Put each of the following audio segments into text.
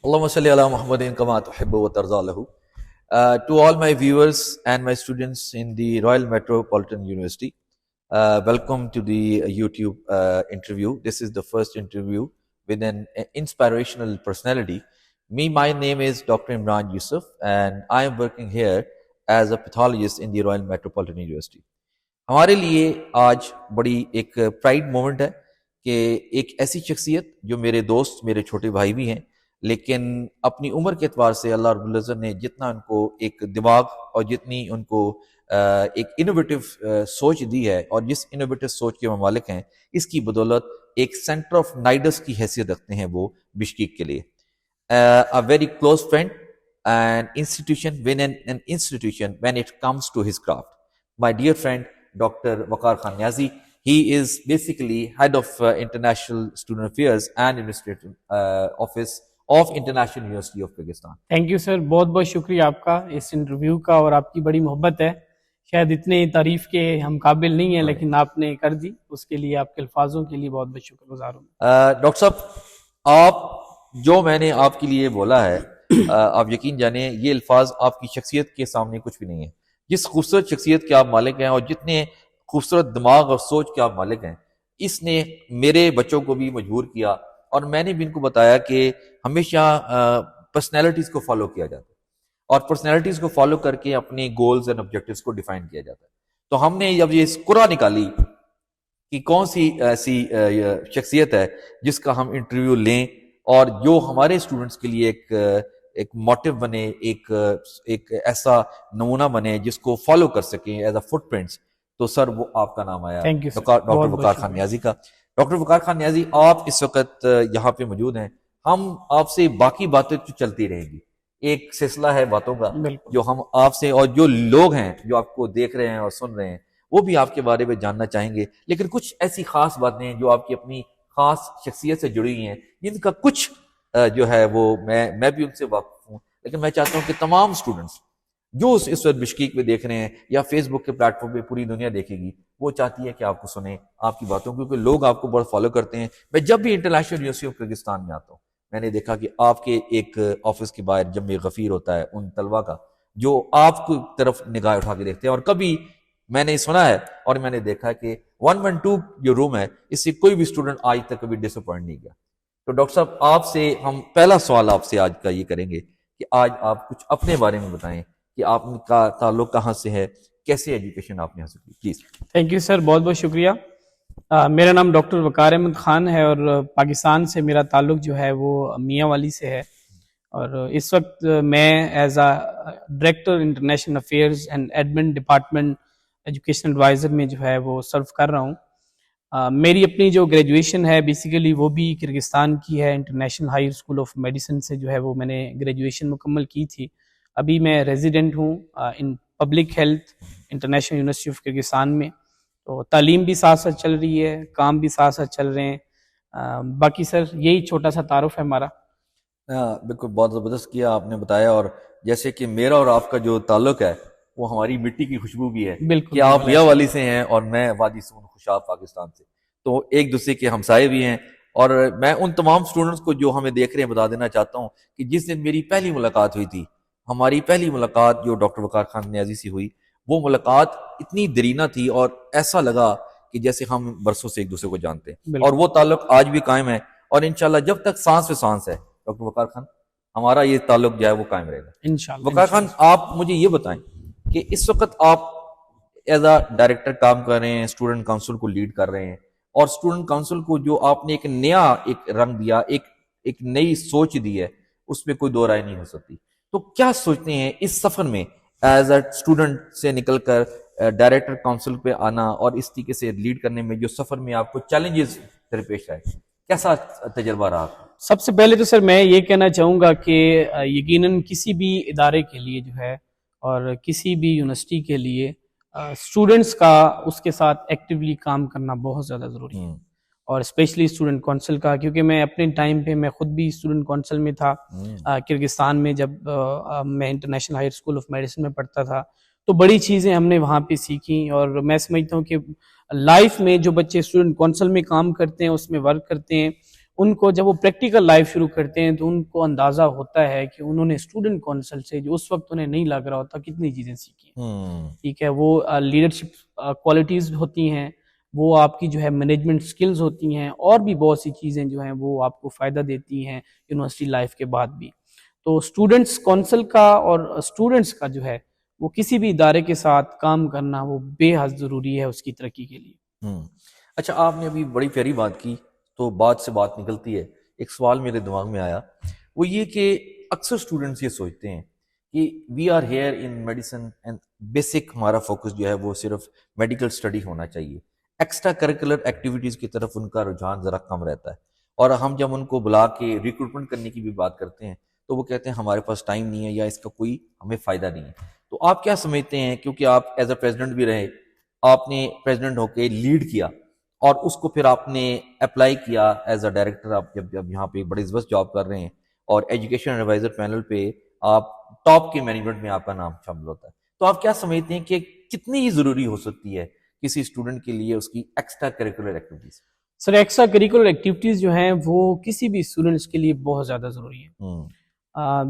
Allahumma salli ala Muhammadin kama tuhibbu wa tarza lahu. To all my viewers and my students in the Royal Metropolitan University, welcome to the YouTube interview. This is the first interview with an inspirational personality. My name is Dr. Imran Yusuf, and I am working here as a pathologist in the Royal Metropolitan University. ہمارے لیے آج بڑی ایک pride moment ہے کہ ایک ایسی شخصیت جو میرے دوست، میرے چھوٹے بھائی بھی ہیں، لیکن اپنی عمر کے اعتبار سے اللہ رب العزت نے جتنا ان کو ایک دماغ اور جتنی ان کو ایک انوویٹو سوچ دی ہے، اور جس انوویٹو سوچ کے ممالک ہیں، اس کی بدولت ایک سینٹر آف نائڈس کی حیثیت رکھتے ہیں وہ بشکیک کے لیے. A very close friend and institution when it comes to his craft. My dear friend Dr. Waqar Khan Niazi, he is basically head of International Student Affairs and Administrative Office of International University of Kyrgyzstan. Thank you sir, بہت بہت شکریہ آپ کا اس interview کا، اور آپ کی بڑی محبت ہے. شاید اتنے تعریف کے ہم قابل نہیں ہیں، لیکن آپ نے کر دی، اس کے لیے آپ کے الفاظوں کے لیے بہت بہت شکر گزار ہوں. ڈاکٹر صاحب، آپ جو میں نے آپ کے لیے بولا ہے، آپ یقین جانیں یہ الفاظ آپ کی شخصیت کے سامنے کچھ بھی نہیں ہے. جس خوبصورت شخصیت کے آپ مالک ہیں اور جتنے خوبصورت دماغ اور سوچ کے آپ مالک ہیں، اس نے میرے بچوں کو بھی مجبور کیا، اور میں نے بھی ان کو بتایا کہ ہمیشہ پرسنالٹیز کو فالو کیا جاتا ہے، اور پرسنالٹیز کو فالو کر کے اپنے گولز اینڈ آبجیکٹیوز کو ڈیفائن کیا جاتا ہے. تو ہم نے جب یہ قرعہ نکالی کہ کون سی ایسی شخصیت ہے جس کا ہم انٹرویو لیں اور جو ہمارے اسٹوڈنٹس کے لیے ایک موٹیو بنے، ایک ایسا نمونہ بنے جس کو فالو کر سکیں ایز اے فٹ پرنٹس، تو سر وہ آپ کا نام آیا، ڈاکٹر وقار خان نیازی کا. ڈاکٹر وقار خان نیازی، آپ اس وقت یہاں پہ موجود ہیں. ہم آپ سے باقی باتیں تو چلتی رہیں گی، ایک سلسلہ ہے باتوں کا جو ہم آپ سے، اور جو لوگ ہیں جو آپ کو دیکھ رہے ہیں اور سن رہے ہیں، وہ بھی آپ کے بارے میں جاننا چاہیں گے. لیکن کچھ ایسی خاص باتیں جو آپ کی اپنی خاص شخصیت سے جڑی ہوئی ہیں، جن کا کچھ جو ہے وہ میں بھی ان سے واقف ہوں، لیکن میں چاہتا ہوں کہ تمام اسٹوڈنٹس جو اس وقت بشکیک میں دیکھ رہے ہیں یا فیس بک کے پلیٹ فارم پہ پوری دنیا دیکھے گی، وہ چاہتی ہے کہ آپ کو سنیں، آپ کی باتوں، کیونکہ لوگ آپ کو بہت فالو کرتے ہیں. میں جب بھی انٹرنیشنل یونیورسٹی آف کرغزستان میں آتا ہوں، میں نے دیکھا کہ آپ کے ایک آفس کے باہر جمع غفیر ہوتا ہے ان طلبہ کا جو آپ کی طرف نگاہ اٹھا کے دیکھتے ہیں. اور کبھی میں نے سنا ہے اور میں نے دیکھا کہ 112 جو روم ہے، اس سے کوئی بھی اسٹوڈنٹ آج تک کبھی ڈس اپوائنٹ نہیں گیا. تو ڈاکٹر صاحب، آپ سے ہم پہلا سوال آپ سے آج کا یہ کریں گے کہ آج آپ کچھ اپنے بارے میں بتائیں کہ آپ کا تعلق کہاں سے ہے، کیسے ایجوکیشن آپ نے حاصل کی، پلیز. تھینک یو سر، بہت بہت شکریہ. میرا نام ڈاکٹر وقار احمد خان ہے، اور پاکستان سے میرا تعلق جو ہے وہ میاں والی سے ہے. اور اس وقت میں as a director international affairs and admin department education adviser میں جو ہے وہ سرو کر رہا ہوں. میری اپنی جو گریجویشن ہے بیسیکلی وہ بھی کرغزستان کی ہے. International high school of medicine سے جو ہے وہ میں نے گریجویشن مکمل کی تھی. ابھی میں ریزیڈنٹ ہوں in public health international university of Kyrgyzstan میں. تو تعلیم بھی ساتھ ساتھ چل رہی ہے، کام بھی ساتھ ساتھ چل رہے ہیں. باقی سر یہی چھوٹا سا تعارف ہے ہمارا. بالکل، بہت زبردست کیا آپ نے بتایا. اور جیسے کہ میرا اور آپ کا جو تعلق ہے وہ ہماری مٹی کی خوشبو بھی ہے، کہ آپ میاں والی سے ہیں اور میں وادی سون خوشاب پاکستان سے، تو ایک دوسرے کے ہمسائے بھی ہیں. اور میں ان تمام اسٹوڈنٹس کو جو ہمیں دیکھ رہے ہیں بتا دینا چاہتا ہوں کہ جس دن میری پہلی ملاقات ہوئی تھی، ہماری پہلی ملاقات جو ڈاکٹر وقار خان نیازی سے ہوئی، وہ ملاقات اتنی درینہ تھی اور ایسا لگا کہ جیسے ہم برسوں سے ایک دوسرے کو جانتے ہیں. اور وہ تعلق آج بھی قائم ہے، اور انشاءاللہ جب تک سانس پہ سانس ہے ڈاکٹر وقار خان، ہمارا یہ تعلق جو ہے وہ قائم رہے گا انشاءاللہ. وقار خان، آپ مجھے یہ بتائیں کہ اس وقت آپ ایز اے ڈائریکٹر کام کر رہے ہیں، اسٹوڈنٹ کاؤنسل کو لیڈ کر رہے ہیں، اور اسٹوڈنٹ کاؤنسل کو جو آپ نے ایک نیا ایک رنگ دیا، ایک نئی سوچ دی ہے، اس میں کوئی دو رائے نہیں ہو سکتی. تو کیا سوچتے ہیں اس سفر میں ایز اے اسٹوڈنٹ سے نکل کر ڈائریکٹر کاؤنسل پہ آنا اور اس طریقے سے لیڈ کرنے میں جو سفر میں آپ کو چیلنجز درپیش آئے، کیسا تجربہ رہا؟ سب سے پہلے تو سر میں یہ کہنا چاہوں گا کہ یقیناً کسی بھی ادارے کے لیے جو ہے اور کسی بھی یونیورسٹی کے لیے اسٹوڈنٹس کا اس کے ساتھ ایکٹیولی کام کرنا بہت زیادہ ضروری ہے، اور اسپیشلی اسٹوڈنٹ کونسل کا. کیونکہ میں اپنے ٹائم پہ میں خود بھی اسٹوڈنٹ کونسل میں تھا کرغزستان میں، جب میں international high school of medicine میں پڑھتا تھا. تو بڑی چیزیں ہم نے وہاں پہ سیکھیں، اور میں سمجھتا ہوں کہ لائف میں جو بچے اسٹوڈنٹ کونسل میں کام کرتے ہیں، اس میں ورک کرتے ہیں، ان کو جب وہ پریکٹیکل لائف شروع کرتے ہیں تو ان کو اندازہ ہوتا ہے کہ انہوں نے اسٹوڈنٹ کونسل سے جو اس وقت انہیں نہیں لگ رہا ہوتا کتنی چیزیں سیکھی ہیں. ٹھیک ہے, وہ لیڈرشپ کوالٹیز ہوتی ہیں, وہ آپ کی جو ہے مینجمنٹ سکلز ہوتی ہیں, اور بھی بہت سی چیزیں جو ہیں وہ آپ کو فائدہ دیتی ہیں یونیورسٹی لائف کے بعد بھی. تو اسٹوڈنٹس کونسل کا اور اسٹوڈنٹس کا جو ہے وہ کسی بھی ادارے کے ساتھ کام کرنا وہ بے حد ضروری ہے اس کی ترقی کے لیے. اچھا, آپ نے ابھی بڑی پیاری بات کی, تو بات سے بات نکلتی ہے. ایک سوال میرے دماغ میں آیا, وہ یہ کہ اکثر اسٹوڈنٹس یہ سوچتے ہیں کہ we are here in medicine and basic ہمارا فوکس جو ہے وہ صرف میڈیکل اسٹڈی ہونا چاہیے, ایکسٹرا کریکولر ایکٹیویٹیز کی طرف ان کا رجحان ذرا کم رہتا ہے, اور ہم جب ان کو بلا کے ریکروٹمنٹ کرنے کی بھی بات کرتے ہیں تو وہ کہتے ہیں ہمارے پاس ٹائم نہیں ہے یا اس کا کوئی ہمیں فائدہ نہیں ہے. تو آپ کیا سمجھتے ہیں, کیونکہ آپ ایز اے پریزیڈنٹ بھی رہے, آپ نے پریزیڈنٹ ہو کے لیڈ کیا اور اس کو پھر آپ نے اپلائی کیا ایز اے ڈائریکٹر, آپ جب یہاں پہ بڑی زبردست جاب کر رہے ہیں اور ایجوکیشن ایڈوائزر پینل پہ آپ ٹاپ کے مینجمنٹ میں آپ کا نام شامل ہوتا ہے, تو آپ کیا سمجھتے ہیں کہ کتنی ہی ضروری ہو سکتی ہے کسی اسٹوڈنٹ کے لیے اس کی ایکسٹرا کریکولر ایکٹیویٹیز؟ سر, ایکسٹرا کریکولر ایکٹیویٹیز جو ہیں وہ کسی بھی اسٹوڈنٹس کے لیے بہت زیادہ ضروری ہیں.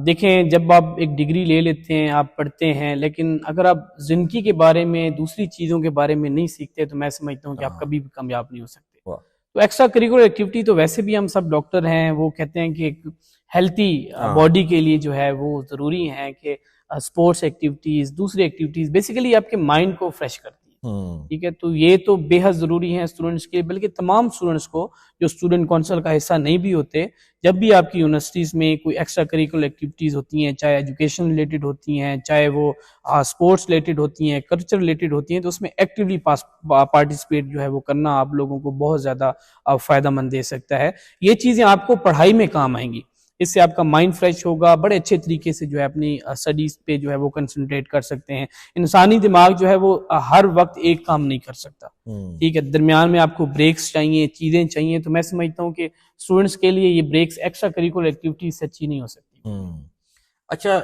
دیکھیں, جب آپ ایک ڈگری لے لیتے ہیں, آپ پڑھتے ہیں, لیکن اگر آپ زندگی کے بارے میں دوسری چیزوں کے بارے میں نہیں سیکھتے تو میں سمجھتا ہوں کہ آپ کبھی بھی کامیاب نہیں ہو سکتے. تو ایکسٹرا کریکولر ایکٹیویٹی تو ویسے بھی ہم سب ڈاکٹر ہیں وہ کہتے ہیں کہ ایک ہیلتھی باڈی کے لیے جو ہے وہ ضروری ہے کہ اسپورٹس ایکٹیویٹیز, دوسری ایکٹیویٹیز بیسیکلی آپ کے مائنڈ کو فریش کرتی ہیں. ٹھیک ہے, تو یہ تو بے حد ضروری ہے اسٹوڈنٹس کے, بلکہ تمام اسٹوڈنٹس کو جو اسٹوڈنٹ کونسل کا حصہ نہیں بھی ہوتے, جب بھی آپ کی یونیورسٹیز میں کوئی ایکسٹرا کریکولر ایکٹیویٹیز ہوتی ہیں, چاہے ایجوکیشن ریلیٹڈ ہوتی ہیں, چاہے وہ اسپورٹس ریلیٹڈ ہوتی ہیں, کلچر ریلیٹڈ ہوتی ہیں, تو اس میں ایکٹیولی پارٹیسپیٹ جو ہے وہ کرنا آپ لوگوں کو بہت زیادہ فائدہ مند دے سکتا ہے. یہ چیزیں آپ کو پڑھائی میں کام آئیں گی, اس سے آپ کا مائنڈ فریش ہوگا, بڑے اچھے طریقے سے جو ہے اپنی اسٹڈیز پہ جو ہے وہ کنسنٹریٹ کر سکتے ہیں. انسانی دماغ جو ہے وہ ہر وقت ایک کام نہیں کر سکتا. ٹھیک ہے, درمیان میں آپ کو بریکس چاہیے, چیزیں چاہیے, تو میں سمجھتا ہوں کہ اسٹوڈنٹس کے لیے یہ بریکس ایکسٹرا کریکولر ایکٹیویٹیز سے اچھی نہیں ہو سکتی. اچھا,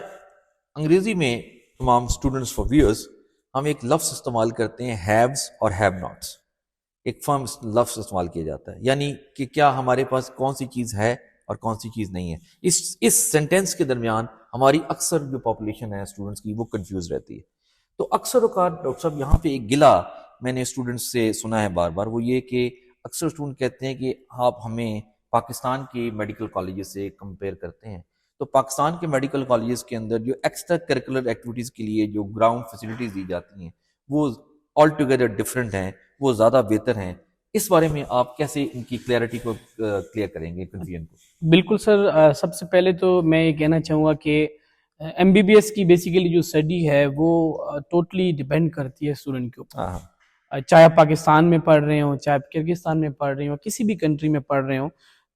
انگریزی میں تمام اسٹوڈنٹس فار ویئرز ہم ایک لفظ استعمال کرتے ہیں, ہیوز اور ہیو ناٹس. ایک فرم لفظ استعمال کیا جاتا ہے, یعنی کہ کیا ہمارے پاس کون سی چیز ہے اور کون سی چیز نہیں ہے. اس سینٹینس کے درمیان ہماری اکثر جو پاپولیشن ہے اسٹوڈنٹس کی وہ کنفیوز رہتی ہے. تو اکثر اوقات ڈاکٹر صاحب یہاں پہ ایک گلہ میں نے اسٹوڈنٹس سے سنا ہے بار بار, وہ یہ کہ اکثر اسٹوڈنٹ کہتے ہیں کہ آپ ہمیں پاکستان کے میڈیکل کالجز سے کمپیئر کرتے ہیں, تو پاکستان کے میڈیکل کالجز کے اندر جو ایکسٹرا کریکولر ایکٹیویٹیز کے لیے جو گراؤنڈ فیسلٹیز دی جاتی ہیں وہ آل ٹوگیدر ڈفرینٹ ہیں, وہ زیادہ بہتر ہیں. اس بارے میں آپ کیسے ان کی کلیئرٹی کو کلیئر کریں گے, کنفیوژن کو؟ بالکل سر, سب سے پہلے تو میں یہ کہنا چاہوں گا کہ ایم بی بی ایس کی بیسیکلی جو اسٹڈی ہے وہ ٹوٹلی ڈیپینڈ کرتی ہے اسٹوڈنٹ کے اوپر. چاہے آپ پاکستان میں پڑھ رہے ہوں, چاہے آپ کرگستان میں پڑھ رہے ہوں, کسی بھی کنٹری میں پڑھ رہے ہوں,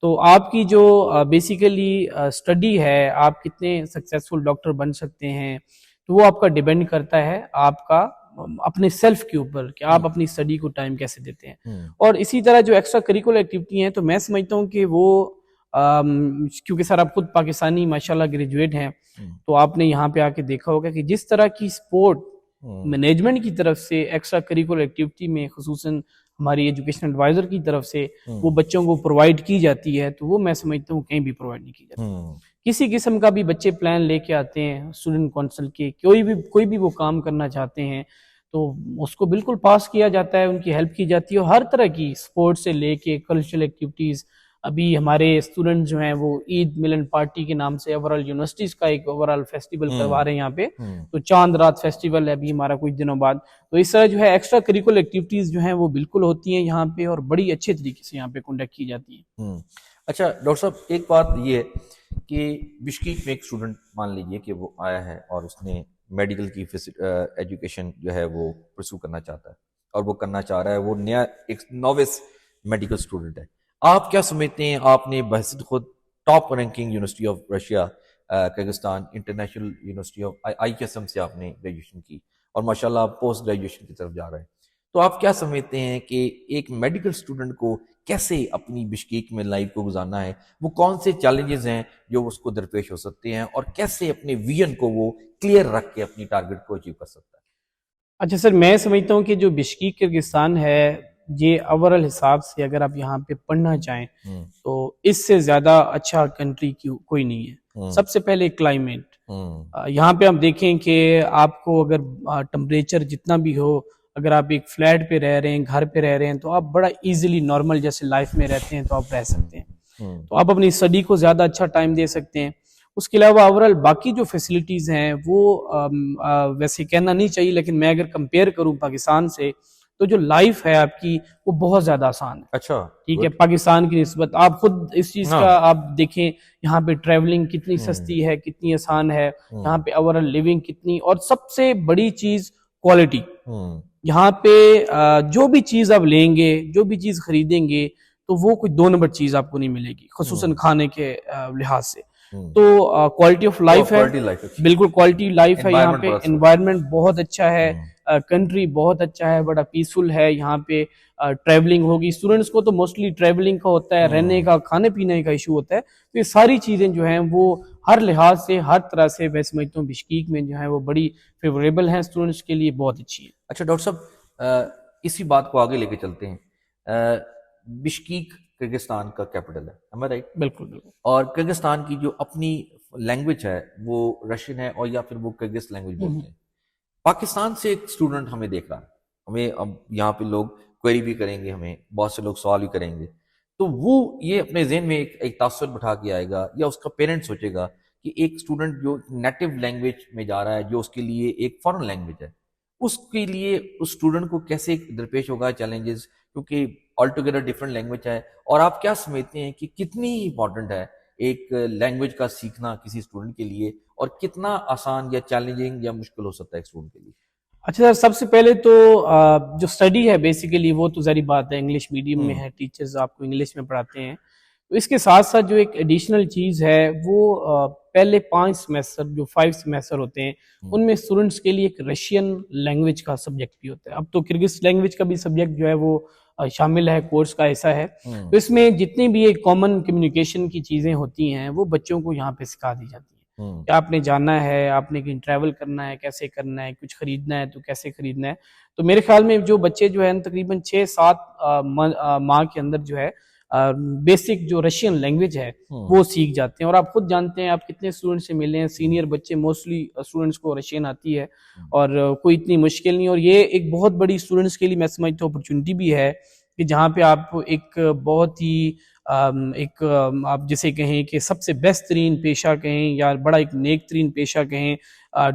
تو آپ کی جو بیسیکلی اسٹڈی ہے, آپ کتنے سکسیزفل ڈاکٹر بن سکتے ہیں, تو وہ آپ کا ڈیپینڈ کرتا ہے آپ کا اپنے سیلف کے اوپر کہ آپ اپنی اسٹڈی کو ٹائم کیسے دیتے ہیں. اور اسی طرح جو ایکسٹرا کریکولر ایکٹیویٹی ہیں, تو میں سمجھتا ہوں کہ وہ کیونکہ سر آپ خود پاکستانی ماشاءاللہ گریجویٹ ہیں, تو آپ نے یہاں پہ آ کے دیکھا ہوگا کہ جس طرح کی سپورٹ مینجمنٹ کی طرف سے ایکسٹرا کریکولر ایکٹیویٹی میں خصوصاً ہماری ایجوکیشن ایڈوائزر کی طرف سے وہ بچوں کو پرووائڈ کی جاتی ہے, تو وہ میں سمجھتا ہوں کہیں بھی پرووائڈ نہیں کی جاتی. کسی قسم کا بھی بچے پلان لے کے آتے ہیں اسٹوڈنٹ کونسل کے, کوئی بھی وہ کام کرنا چاہتے ہیں تو اس کو بالکل پاس کیا جاتا ہے, ان کی ہیلپ کی جاتی ہے, اور ہر طرح کی سپورٹ سے لے کے کلچرل ایکٹیویٹیز. ابھی ہمارے اسٹوڈنٹ جو ہیں وہ عید ملن پارٹی کے نام سے اوور آل یونیورسٹیز کا ایک اوور آل فیسٹیول کروا رہے ہیں یہاں پہ, تو چاند رات فیسٹیول ہے ابھی ہمارا کچھ دنوں بعد. تو اس طرح جو ہے ایکسٹرا کریکولر ایکٹیویٹیز جو ہیں وہ بالکل ہوتی ہیں یہاں پہ, اور بڑی اچھے طریقے سے یہاں پہ کنڈکٹ کی جاتی ہیں. اچھا ڈاکٹر صاحب, ایک بات یہ ہے کہ بشکیک میں ایک اسٹوڈنٹ مان لیجیے کہ وہ آیا ہے اور اس نے میڈیکل کی ایجوکیشن جو ہے وہ پرسو کرنا چاہتا ہے, اور وہ کرنا چاہ رہا ہے, وہ نیا ایک نووس میڈیکل اسٹوڈنٹ ہے. آپ کیا سمجھتے ہیں, آپ نے بحثیت خود top ranking university of Russia Kyrgyzstan international university of I S M سے آپ نے گریجویشن کی, اور ماشاءاللہ آپ پوسٹ گریجویشن کی طرف جا رہے ہیں, تو آپ کیا سمجھتے ہیں کہ ایک میڈیکل اسٹوڈنٹ کو کیسے اپنی بشکیک میں لائف کو گزارنا ہے, وہ کون سے چیلنجز ہیں جو اس کو درپیش ہو سکتے ہیں, اور کیسے اپنے ویژن کو وہ کلیئر رکھ کے اپنی ٹارگٹ کو اچیو کر سکتا ہے؟ اچھا سر, میں سمجھتا ہوں کہ جو بشکیک کرغزستان ہے یہ اوورال حساب سے اگر آپ یہاں پہ پڑھنا چاہیں ہوں، تو اس سے زیادہ اچھا کنٹری کوئی نہیں ہے. ہوں، سب سے پہلے کلائمیٹ، ہوں، یہاں پہ آپ دیکھیں کہ آپ کو اگر ٹمپریچر جتنا بھی ہو، اگر آپ ایک فلیٹ پہ رہ رہے ہیں، گھر پہ رہ رہے ہیں، تو آپ بڑا ایزیلی نارمل جیسے لائف میں رہتے ہیں تو آپ رہ سکتے ہیں. ہوں، تو آپ اپنی اسٹڈی کو زیادہ اچھا ٹائم دے سکتے ہیں. اس کے علاوہ اوورال باقی جو فیسلٹیز ہیں وہ ویسے کہنا نہیں چاہیے، لیکن میں اگر کمپیئر کروں پاکستان سے تو جو لائف ہے آپ کی وہ بہت زیادہ آسان ہے. اچھا، ٹھیک ہے، پاکستان کی نسبت آپ خود اس چیز ہاں، کا آپ دیکھیں، یہاں پہ ٹریولنگ کتنی ہوں، سستی ہے، کتنی آسان ہے، ہوں، یہاں پہ اوورال لیونگ کتنی، اور سب سے بڑی چیز کوالٹی. ہوں، یہاں پہ جو بھی چیز آپ لیں گے، جو بھی چیز خریدیں گے تو وہ کوئی دو نمبر چیز آپ کو نہیں ملے گی، خصوصاً کھانے کے لحاظ سے. ہوں، تو کوالٹی آف لائف ہے، کوالٹی لائف اچھی، بالکل کوالٹی لائف ہے یہاں انوائرمنٹ پہ. بڑا اچھا ہوتا انوائرمنٹ بہت اچھا ہے، ہے. کنٹری بہت اچھا ہے، بڑا پیسفل ہے. یہاں پہ ٹریولنگ ہوگی، اسٹوڈنٹس کو تو موسٹلی ٹریولنگ کا ہوتا ہے، رہنے کا، کھانے پینے کا ایشو ہوتا ہے. تو یہ ساری چیزیں جو ہیں وہ ہر لحاظ سے، ہر طرح سے میں سمجھتا ہوں بشکیک میں جو ہے وہ بڑی فیوریبل ہیں، اسٹوڈنٹس کے لیے بہت اچھی ہیں. اچھا ڈاکٹر صاحب، اسی بات کو آگے لے کے چلتے ہیں. بشکیک کرگستان کا کیپٹل ہے، am I right؟ بالکل بالکل. اور کرگستان کی جو اپنی لینگویج ہے وہ رشین ہے، اور یا پھر وہ کرگس لینگویج بولتے ہیں. پاکستان سے ایک اسٹوڈنٹ ہمیں دیکھ رہا ہے، ہمیں اب یہاں پہ لوگ کوئری بھی کریں گے، ہمیں بہت سے لوگ سوال بھی کریں گے، تو وہ یہ اپنے ذہن میں ایک تاثر بٹھا کے آئے گا، یا اس کا پیرنٹ سوچے گا کہ ایک اسٹوڈنٹ جو نیٹو لینگویج میں جا رہا ہے، جو اس کے لیے ایک فارن لینگویج ہے، اس کے لیے اس اسٹوڈنٹ کو کیسے درپیش ہوگا چیلنجز، کیونکہ آل ٹوگیدر ڈفرینٹ لینگویج ہے. اور آپ کیا سمجھتے ہیں کہ کتنی امپورٹنٹ ہے ایک لینگویج کا سیکھنا کسی اسٹوڈنٹ کے لیے، اور کتنا آسان یا چیلنجنگ یا مشکل ہو سکتا ہے ایک اسٹوڈنٹ کے لیے؟ اچھا سر، سب سے پہلے تو جو اسٹڈی ہے بیسیکلی وہ تو ظاہری بات ہے انگلش میڈیم میں ہے، ٹیچرز آپ کو انگلش میں پڑھاتے ہیں. تو اس کے ساتھ ساتھ جو ایک ایڈیشنل چیز ہے وہ پہلے 5 سیمیسٹر جو 5 سیمیسٹر ہوتے ہیں ان میں اسٹوڈنٹس کے لیے ایک رشین لینگویج کا سبجیکٹ بھی ہوتا ہے. اب تو کرگز لینگویج کا بھی سبجیکٹ جو ہے وہ شامل ہے، کورس کا ایسا ہے. تو اس میں جتنی بھی ایک کامن کمیونیکیشن کی چیزیں ہوتی ہیں وہ بچوں کو یہاں پہ سکھا دی جاتی ہیں. کہ آپ نے جانا ہے، آپ نے کہیں ٹریول کرنا ہے کیسے کرنا ہے، کچھ خریدنا ہے تو کیسے خریدنا ہے. تو میرے خیال میں جو بچے جو ہیں تقریباً 6-7 ماہ کے اندر جو ہے بیسک جو رشین لینگویج ہے وہ سیکھ جاتے ہیں. اور آپ خود جانتے ہیں، آپ کتنے اسٹوڈنٹ سے ملے ہیں، سینئر بچے موسٹلی اسٹوڈنٹس کو رشین آتی ہے اور کوئی اتنی مشکل نہیں. اور یہ ایک بہت بڑی اسٹوڈنٹس کے لیے میں سمجھتا ہوں اپرچونٹی بھی ہے کہ جہاں پہ آپ ایک بہت ہی ایک آپ جسے کہیں کہ سب سے بیسٹ ترین پیشہ کہیں یا بڑا ایک نیک ترین پیشہ کہیں،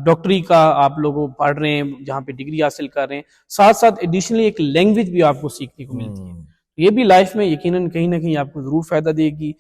ڈاکٹری کا آپ لوگ پڑھ رہے ہیں، جہاں پہ ڈگری حاصل کر رہے ہیں، ساتھ ساتھ ایڈیشنلی ایک لینگویج بھی آپ کو سیکھنے کو ملتی ہے. یہ بھی لائف میں یقیناً کہیں نہ کہیں آپ کو ضرور فائدہ دے گی.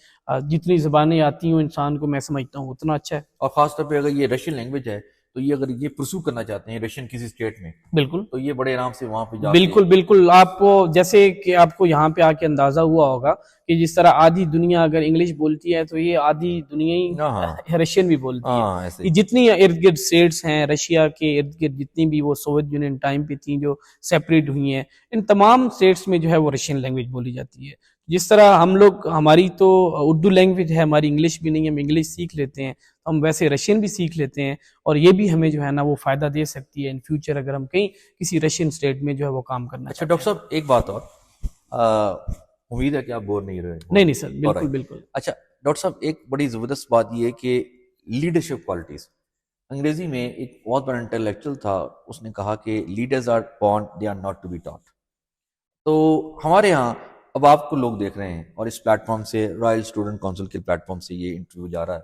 جتنی زبانیں آتی ہوں انسان کو میں سمجھتا ہوں اتنا اچھا ہے. اور خاص طور پہ اگر یہ رشین لینگویج ہے تو یہ اگر یہ پرسو کرنا چاہتے ہیں رشین کسی اسٹیٹ میں، بالکل تو یہ بڑے آرام سے وہاں پہ جا بالکل بالکل. آپ کو جیسے کہ آپ کو یہاں پہ آ کے اندازہ ہوا ہوگا کہ جس طرح آدھی دنیا اگر انگلش بولتی ہے تو یہ آدھی دنیا ہی رشین بھی بولتی ہے. ایسے یہ جتنی ارد گرد اسٹیٹس ہیں رشیا کے ارد گرد، جتنی بھی وہ سوویت یونین ٹائم پہ تھیں جو سیپریٹ ہوئی ہیں، ان تمام اسٹیٹس میں جو ہے وہ رشین لینگویج بولی جاتی ہے. جس طرح ہم لوگ، ہماری تو اردو لینگویج ہے، ہماری انگلش بھی نہیں ہے، ہم انگلش سیکھ لیتے ہیں، ہم ویسے رشین بھی سیکھ لیتے ہیں. اور یہ بھی ہمیں جو ہے نا وہ فائدہ دے سکتی ہے ان فیوچر اگر ہم کہیں کسی رشین اسٹیٹ میں جو ہے وہ کام کرنا اچھا چاہتے ہیں. ڈاکٹر صاحب ایک بات اور، امید ہے کہ آپ بور نہیں رہے. نہیں سر، بالکل بالکل. اچھا ڈاکٹر صاحب ایک بڑی زبردست بات یہ ہے کہ لیڈرشپ کوالٹیز، انگریزی میں ایک بہت بڑا انٹلیکچوئل تھا، اس نے کہا کہ leaders are born they are not to be taught. تو ہمارے ہاں اب آپ کو لوگ دیکھ رہے ہیں، اور اس پلیٹ فارم سے، رائل اسٹوڈنٹ کونسل کے پلیٹ فارم سے یہ انٹرویو جا رہا ہے،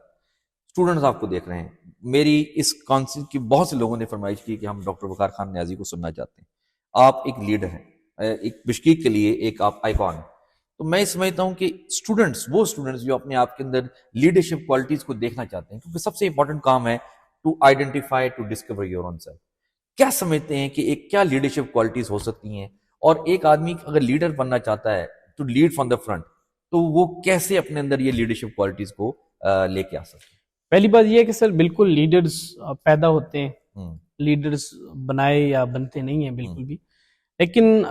اسٹوڈنٹس آپ کو دیکھ رہے ہیں. میری اس کونسل کی بہت سے لوگوں نے فرمائش کی کہ ہم ڈاکٹر وقار خان نیازی کو سننا چاہتے ہیں. آپ ایک لیڈر ہیں، ایک بشکیک کے لیے ایک آپ آئیکن ہیں. تو میں سمجھتا ہوں کہ وہ اسٹوڈنٹس جو اپنے آپ کے اندر لیڈرشپ کوالٹیز کو دیکھنا چاہتے ہیں، کیونکہ سب سے امپورٹنٹ کام ہے to identify, to discover your own self. کیا سمجھتے ہیں کہ ایک کیا لیڈرشپ کوالٹیز ہو سکتی ہیں، اور ایک آدمی اگر لیڈر بننا چاہتا ہے to lead from the front, تو وہ کیسے اپنے اندر یہ لیڈرشپ کوالٹیز کو لے کے آ سکتے ہیں؟ پہلی بات یہ ہے کہ سر بالکل لیڈرز پیدا ہوتے ہیں، لیڈرز بنائے یا بنتے نہیں ہیں بالکل بھی. لیکن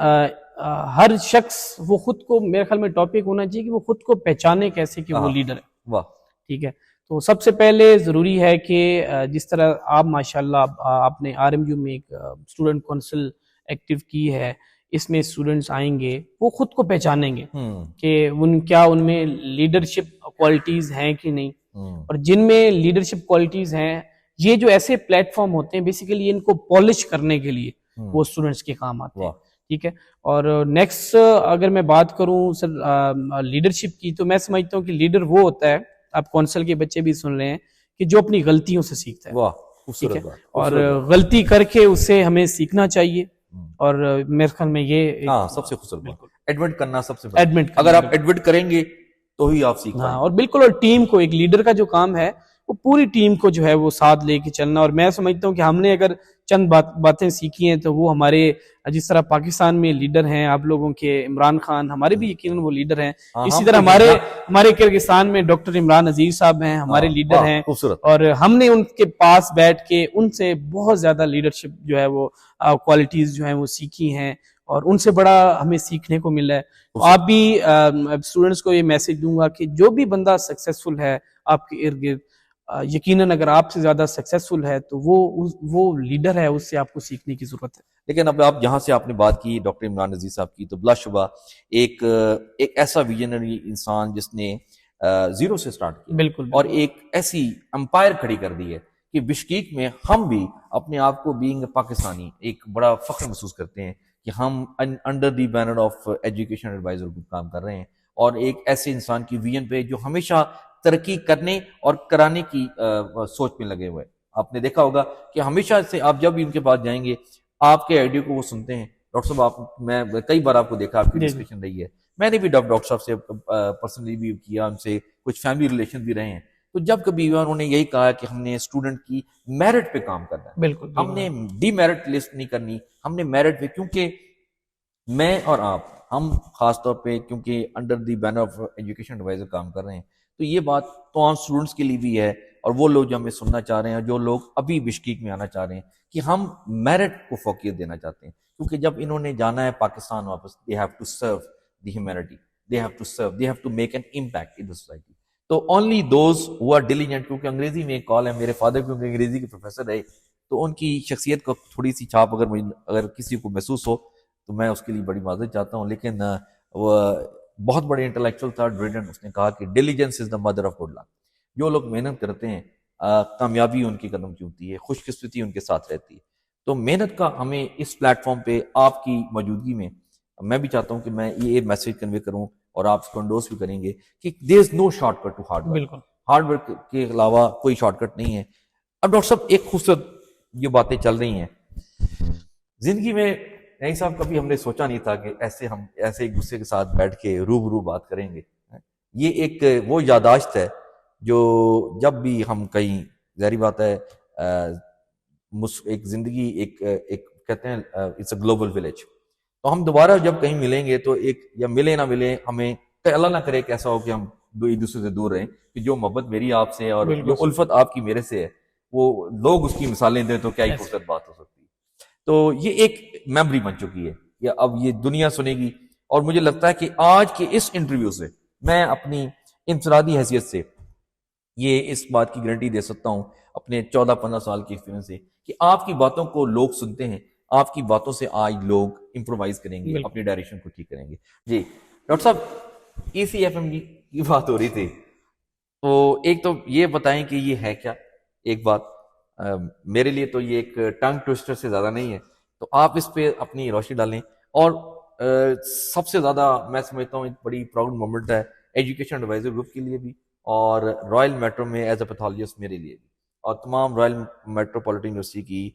ہر شخص وہ خود کو، میرے خیال میں ٹاپک ہونا چاہیے کہ وہ خود کو پہچانے کیسے کہ وہ لیڈر ہے. واہ. ٹھیک ہے. تو سب سے پہلے ضروری ہے کہ جس طرح آپ ماشاءاللہ آپ نے آر ایم یو میں ایک اسٹوڈنٹ کونسل ایکٹیو کی ہے، اس میں اسٹوڈنٹس آئیں گے وہ خود کو پہچانیں گے ہوں کہ ان میں لیڈرشپ کوالٹیز ہیں کہ نہیں. ہوں اور جن میں لیڈرشپ کوالٹیز ہیں, یہ جو ایسے پلیٹ فارم ہوتے ہیں بیسیکلی ان کو پالش کرنے کے لیے وہ اسٹوڈنٹس کے کام آتے ہیں. واہ ٹھیک ہے. اور نیکسٹ اگر میں بات کروں سر لیڈرشپ کی, تو میں سمجھتا ہوں کہ لیڈر وہ ہوتا ہے, آپ کونسل کے بچے بھی سن رہے ہیں, کہ جو اپنی غلطیوں سے سیکھتا ہے. واہ ٹھیک خوبصورت ہے. بات اور خوبصورت بات. غلطی کر کے اس سے ہمیں سیکھنا چاہیے. اور میرے خیال میں یہ ہاں سب سے خوبصورت بات, بالکل ایڈمٹ کرنا سب سے بڑا. ایڈمٹ اگر آپ ایڈمٹ کریں گے تو ہی آپ سیکھ پائیں ہاں, گے. اور بالکل, اور ٹیم کو, ایک لیڈر کا جو کام ہے وہ پوری ٹیم کو جو ہے وہ ساتھ لے کے چلنا. اور میں سمجھتا ہوں کہ ہم نے اگر چند باتیں سیکھی ہیں تو وہ ہمارے, جس طرح پاکستان میں لیڈر ہیں آپ لوگوں کے عمران خان, ہمارے بھی یقیناً وہ لیڈر ہیں, اسی طرح ہمارے کرغزستان میں ڈاکٹر عمران عزیز صاحب ہیں, ہمارے لیڈر ہیں. خوبصورت. اور ہم نے ان کے پاس بیٹھ کے ان سے بہت زیادہ لیڈرشپ جو ہے وہ کوالٹیز جو ہیں وہ سیکھی ہیں, اور ان سے بڑا ہمیں سیکھنے کو ملا ہے. آپ بھی اسٹوڈنٹس کو یہ میسج دوں گا کہ جو بھی بندہ سکسیسفل ہے آپ کے ارد گرد, یقیناً اگر آپ سے زیادہ سکسیسفل ہے تو وہ لیڈر ہے, اس سے آپ کو سیکھنے کی ضرورت ہے. لیکن اب آپ جہاں سے آپ نے بات کی ڈاکٹر عمران عزیز صاحب کی, تو بلا شبہ ایک ایسا ویژنری انسان جس نے زیرو سے سٹارٹ کیا, بالکل, اور ایک ایسی امپائر کھڑی کر دی ہے کہ بشکیک میں ہم بھی اپنے آپ کو بینگ پاکستانی ایک بڑا فخر محسوس کرتے ہیں کہ ہم under the banner of education adviser group کام کر رہے ہیں, اور ایک ایسے انسان کی ویژن پہ جو ہمیشہ ترقی کرنے اور کرانے کی سوچ میں لگے ہوئے. آپ نے دیکھا ہوگا کہ ہمیشہ سے آپ جب بھی ان کے پاس جائیں گے آپ کے آئیڈیا کو وہ سنتے ہیں. ڈاکٹر صاحب میں کئی بار آپ کو دیکھا, آپ کی ڈسکشن رہی ہے, میں نے بھی ڈاکٹر صاحب سے پرسنلی بھی کیا, ان سے کچھ فیملی ریلیشن بھی رہے ہیں. تو جب کبھی انہوں نے یہی کہا کہ ہم نے اسٹوڈنٹ کی میرٹ پہ کام کرنا ہے, بالکل, ہم نے ڈی میرٹ لسٹ نہیں کرنی, ہم نے میرٹ پہ, کیونکہ میں اور آپ, ہم خاص طور پہ کیونکہ under the banner of education adviser کام کر رہے ہیں, تو یہ بات تمام اسٹوڈنٹس کے لیے بھی ہے, اور وہ لوگ جو ہمیں سننا چاہ رہے ہیں, جو لوگ ابھی بشکیک میں آنا چاہ رہے ہیں, کہ ہم میرٹ کو فوقیت دینا چاہتے ہیں. کیونکہ جب انہوں نے جانا ہے پاکستان واپس, they have to serve the humanity, they have to serve, they have to make an impact in the society. تو only those who are diligent, کیونکہ انگریزی میں ایک کال ہے, میرے فادر کیونکہ انگریزی کے پروفیسر رہے, تو ان کی شخصیت کو تھوڑی سی چھاپ اگر کسی کو محسوس ہو تو میں اس کے لیے بڑی معذرت چاہتا ہوں. لیکن وہ بہت بڑے انٹلیکچوئل تھا ڈریڈن, اس نے کہا کہ diligence is the mother of good luck. جو لوگ محنت کرتے ہیں کامیابی ان کی قدم چومتی ہے, خوش قسمتی ان کے ساتھ رہتی ہے. تو محنت کا ہمیں اس پلیٹ فارم پہ آپ کی موجودگی میں میں بھی چاہتا ہوں کہ میں یہ میسج کنوے کروں, اور آپ اس کو انڈورس بھی کریں گے کہ there is no shortcut to hard work. بالکل, ہارڈ ورک کے علاوہ کوئی شارٹ کٹ نہیں ہے. اب ڈاکٹر صاحب ایک خوبصورت یہ باتیں چل رہی ہیں زندگی میں, نہیں صاحب کبھی ہم نے سوچا نہیں تھا کہ ہم ایسے ایک دوسرے کے ساتھ بیٹھ کے روبرو بات کریں گے. یہ ایک وہ یادداشت ہے جو جب بھی ہم کہیں, ظاہری بات ہے ایک زندگی ایک کہتے ہیں اٹس اے گلوبل ولیج, تو ہم دوبارہ جب کہیں ملیں گے تو ایک, یا ملے نہ ملے, ہمیں اللہ نہ کرے کہ ایسا ہو کہ ہم ایک دوسرے سے دور رہیں, کہ جو محبت میری آپ سے اور جو الفت آپ کی میرے سے ہے, وہ لوگ اس کی مثالیں دیں تو کیا ہی خوبصورت بات ہو سکتی ہے. تو یہ ایک میموری بن چکی ہے, یا اب یہ دنیا سنے گی. اور مجھے لگتا ہے کہ آج کے اس انٹرویو سے میں اپنی انفرادی حیثیت سے یہ اس بات کی گارنٹی دے سکتا ہوں اپنے 14-15 سال کے ایکسپیرینس سے, کہ آپ کی باتوں کو لوگ سنتے ہیں, آپ کی باتوں سے آج لوگ امپرووائز کریں گے, اپنی ڈائریکشن کو ٹھیک کریں گے. جی ڈاکٹر صاحب, ECFM کی بات ہو رہی تھی, تو ایک تو یہ بتائیں کہ یہ ہے کیا. ایک بات میرے لیے تو یہ ایک ٹنگ ٹوسٹر سے زیادہ نہیں ہے, تو آپ اس پہ اپنی روشنی ڈالیں. اور سب سے زیادہ میں سمجھتا ہوں ایک بڑی پراؤڈ مومنٹ ہے ایجوکیشن ایڈوائزر گروپ کے لیے بھی, اور رائل میٹرو میں ایز اے پیتھولوجسٹ میرے لیے بھی, اور تمام رائل میٹروپولیٹن یونیورسٹی کی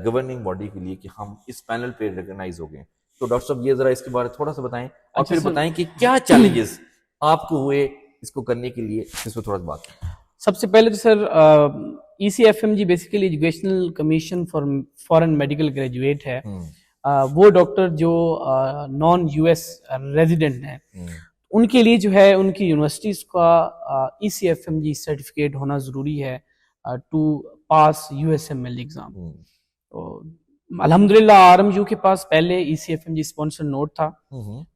گورننگ باڈی کے لیے کہ ہم اس پینل پہ ریکگنائز ہو گئے. تو ڈاکٹر صاحب یہ ذرا اس کے بارے میں تھوڑا سا بتائیں, اور پھر بتائیں کہ کیا چیلنجز آپ کو ہوئے اس کو کرنے کے لیے, اس پہ تھوڑا سا بات کریں. سب سے پہلے تو sir ECFM G basically educational commission for foreign medical graduate ہے. وہ ڈاکٹر جو نان US ریزیڈنٹ ہیں ان کے لیے جو ہے ان کی یونیورسٹیز کا ECFM جی سرٹیفکیٹ ہونا ضروری ہے ٹو پاس USMLE ایگزام. تو الحمدللہ RMU کے پاس پہلے ECFM جی اسپانسر نوٹ تھا,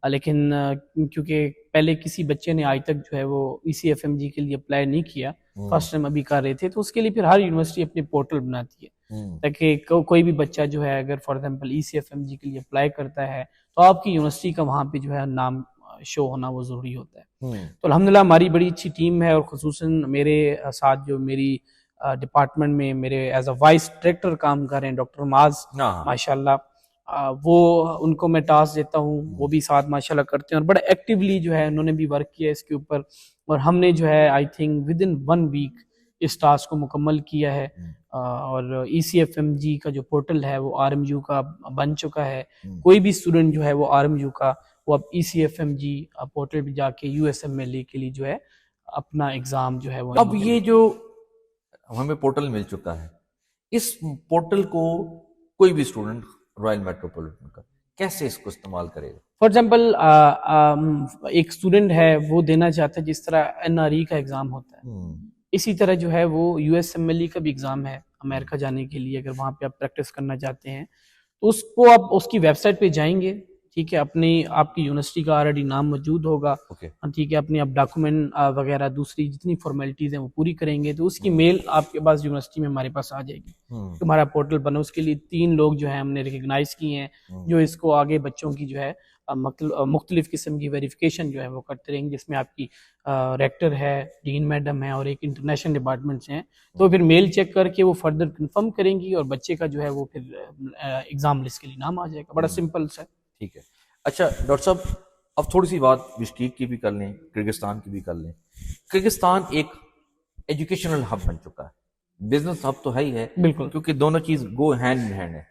لیکن کیونکہ پہلے کسی بچے نے آج تک جو ہے وہ ECFM جی کے لیے اپلائی نہیں کیا, فرسٹ ٹائم ابھی کر رہے تھے, تو اس کے لیے پھر ہر یونیورسٹی اپنے پورٹل بناتی ہے تاکہ کوئی بھی بچہ جو ہے اگر فار ایگزامپل ECFM جی کے لیے اپلائی کرتا ہے تو آپ کی یونیورسٹی کا وہاں پہ جو ہے نام شو ہونا وہ ضروری ہوتا ہے. تو الحمدللہ ہماری بڑی اچھی ٹیم ہے، اور خصوصاً میرے ساتھ جو میری ڈپارٹمنٹ میں میرے ایز اے وائس ڈائریکٹر کام کر رہے ہیں ڈاکٹر معاذ، ماشاء اللہ وہ ان کو میں ٹاسک دیتا ہوں، وہ بھی ساتھ ماشاء اللہ کرتے ہیں، اور بڑا ایکٹیولی جو ہے انہوں نے بھی ورک کیا اس کے اوپر، اور ہم نے جو ہے I think within 1 week اس ٹاسک کو مکمل کیا ہے. اور ای سی ایف ایم جی کا جو پورٹل ہے وہ آر ایم یو کا بن چکا ہے. کوئی بھی اسٹوڈنٹ جو ہے وہ آر ایم یو کا وہ اب E C F M G portal پہ جا کے U S M L E کے لیے جو ہے اپنا ایگزام جو ہے وہ. اب یہ جو ہمیں پورٹل مل چکا ہے، اس پورٹل کو کوئی بھی اسٹوڈنٹ رائل میٹروپولیٹن کا کیسے اس کو استعمال کرے گا؟ فار ایگزامپل ایک اسٹوڈنٹ ہے وہ دینا چاہتا ہے جس طرح این آر ای کا ایگزام ہوتا ہے، اسی طرح جو ہے وہ U S M L E کا بھی ایگزام ہے امریکہ جانے کے لیے. اگر وہاں پہ آپ پریکٹس کرنا چاہتے ہیں تو اس کو آپ اس کی ویب سائٹ پہ جائیں گے، ٹھیک ہے، آپ کی یونیورسٹی کا آلریڈی نام موجود ہوگا، ٹھیک ہے، اپنی آپ ڈاکومنٹ وغیرہ دوسری جتنی فارمیلٹیز ہیں وہ پوری کریں گے، تو اس کی میل آپ کے پاس یونیورسٹی میں ہمارے پاس آ جائے گی. تمہارا پورٹل بنا، اس کے لیے 3 لوگ جو ہیں ہم نے ریکگنائز کیے ہیں جو اس کو آگے بچوں کی جو ہے مختلف قسم کی ویریفیکیشن جو ہے وہ کرتے رہیں گے، جس میں آپ کی ریکٹر ہے، ڈین میڈم ہے، اور ایک انٹرنیشنل ڈپارٹمنٹس ہیں. تو پھر میل چیک کر کے وہ فردر کنفرم کریں گی، اور بچے کا جو ہے وہ پھر ایگزام لسٹ کے لیے نام آ جائے گا. بڑا سمپل سا. ٹھیک ہے. اچھا ڈاکٹر صاحب، اب تھوڑی سی بات بشکیک کی بھی کر لیں، کرغزستان کی بھی کر لیں. کرغزستان ایک ایجوکیشنل ہب بن چکا ہے، بزنس ہب تو ہے ہی ہے بالکل، کیونکہ دونوں چیز گو ہینڈ ان ہینڈ ہے.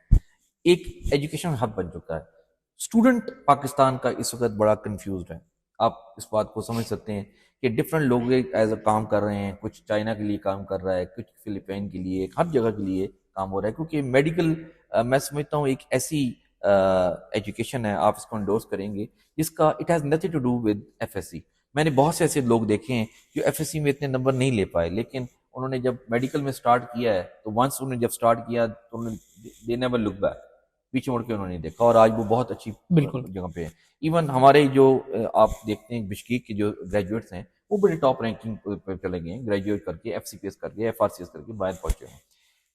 ایک ایجوکیشن ہب بن چکا ہے. اسٹوڈنٹ پاکستان کا اس وقت بڑا کنفیوزڈ ہے. آپ اس بات کو سمجھ سکتے ہیں کہ ڈفرینٹ لوگ ایز اے کام کر رہے ہیں، کچھ چائنا کے لیے کام کر رہا ہے، کچھ فلپین کے لیے، ہر جگہ کے لیے کام ہو رہا ہے، کیونکہ میڈیکل میں سمجھتا ہوں ایک ایسی ایجوکیشن ہے، آپ اس کو انڈورس کریں گے جس کا it has nothing to do with F S C. میں نے بہت سے ایسے لوگ دیکھے ہیں جو ایف ایس سی میں اتنے نمبر نہیں لے پائے، لیکن انہوں نے جب میڈیکل میں سٹارٹ کیا ہے تو ونس انہوں نے جب سٹارٹ کیا تو انہوں نے دے نیور لک بیک، پیچھے مڑ کے انہوں نے دیکھا، اور آج وہ بہت اچھی جگہ پہ ہیں. ایون ہمارے جو آپ دیکھتے ہیں بشکیک کے جو گریجویٹس ہیں وہ بڑے ٹاپ رینکنگ پہ چلے گئے ہیں، گریجویٹ کر کے ایف سی پی ایس کر کے ایف آر سی ایس کر کے باہر پہنچے ہیں.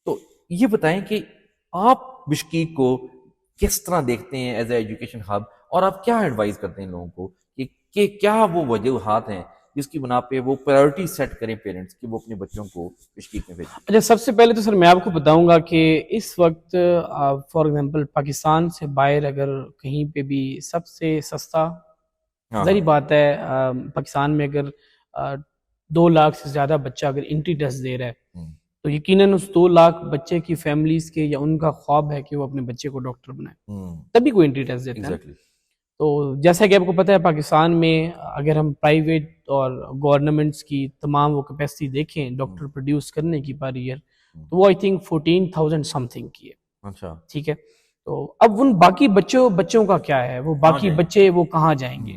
تو یہ بتائیں کہ آپ بشکیک کو کس طرح دیکھتے ہیں ایز اے ایجوکیشن ہب، اور آپ کیا ایڈوائز کرتے ہیں لوگوں کو کہ کیا وہ وجوہات ہیں جس کی بنا پہ وہ پرائیورٹی سیٹ کریں پیرنٹس کہ وہ اپنے بچوں کو بشکیک میں بھیجیں؟ اچھا، سب سے پہلے تو سر میں آپ کو بتاؤں گا کہ اس وقت فار ایگزامپل پاکستان سے باہر اگر کہیں پہ بھی سب سے سستا، ظاہری بات ہے پاکستان میں اگر 2 لاکھ سے زیادہ بچہ اگر انٹری ٹیسٹ دے رہا ہے تو یقیناً اس 2 لاکھ بچے کی فیملیز کے یا ان کا خواب ہے کہ وہ اپنے بچے کو ڈاکٹر بنائے، تبھی کوئی انٹری ٹیسٹ دیتا ہے. تو جیسا کہ آپ کو پتہ ہے پاکستان میں اگر ہم پرائیویٹ اور گورنمنٹس کی تمام وہ کیپیسٹی دیکھیں ڈاکٹر پروڈیوس کرنے کی پر ایئر، تو وہ آئی تھنک 14,000 سم تھنگ کی ہے. اچھا، ٹھیک ہے. تو اب ان باقی بچوں کا کیا ہے، وہ باقی بچے وہ کہاں جائیں گے؟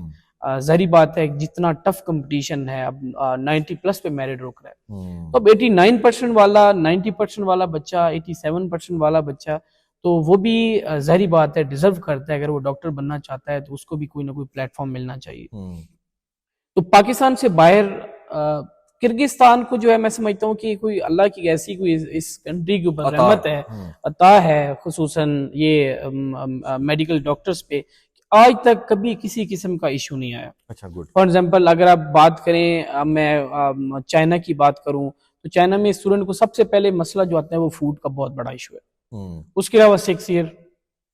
ظاہری بات ہے جتنا ٹف کمپٹیشن ہے، اب 90+ پہ میرٹ روک رہا ہے، تو اب 89% والا، 90% والا بچہ، 87% والا بچہ تو وہ بھی ظاہری بات ہے ڈیزرو کرتا ہے. اگر وہ ڈاکٹر بننا چاہتا ہے تو اس کو بھی کوئی نہ کوئی پلیٹ فارم ملنا چاہیے. تو پاکستان سے باہر کرغزستان کو جو ہے میں سمجھتا ہوں کہ کوئی اللہ کی ایسی کوئی اس کنٹری کے اوپر رحمت ہے، عطا ہے، خصوصاً یہ میڈیکل ڈاکٹرز پہ، آج تک کبھی کسی قسم کا ایشو نہیں آیا. اچھا، گڈ. فار ایگزامپل اگر آپ بات کریں، میں چائنا کی بات کروں تو چائنا میں اسٹوڈنٹ کو سب سے پہلے مسئلہ جو آتا ہے وہ فوڈ کا بہت بڑا ایشو ہے. اس کے علاوہ 6 ایئر،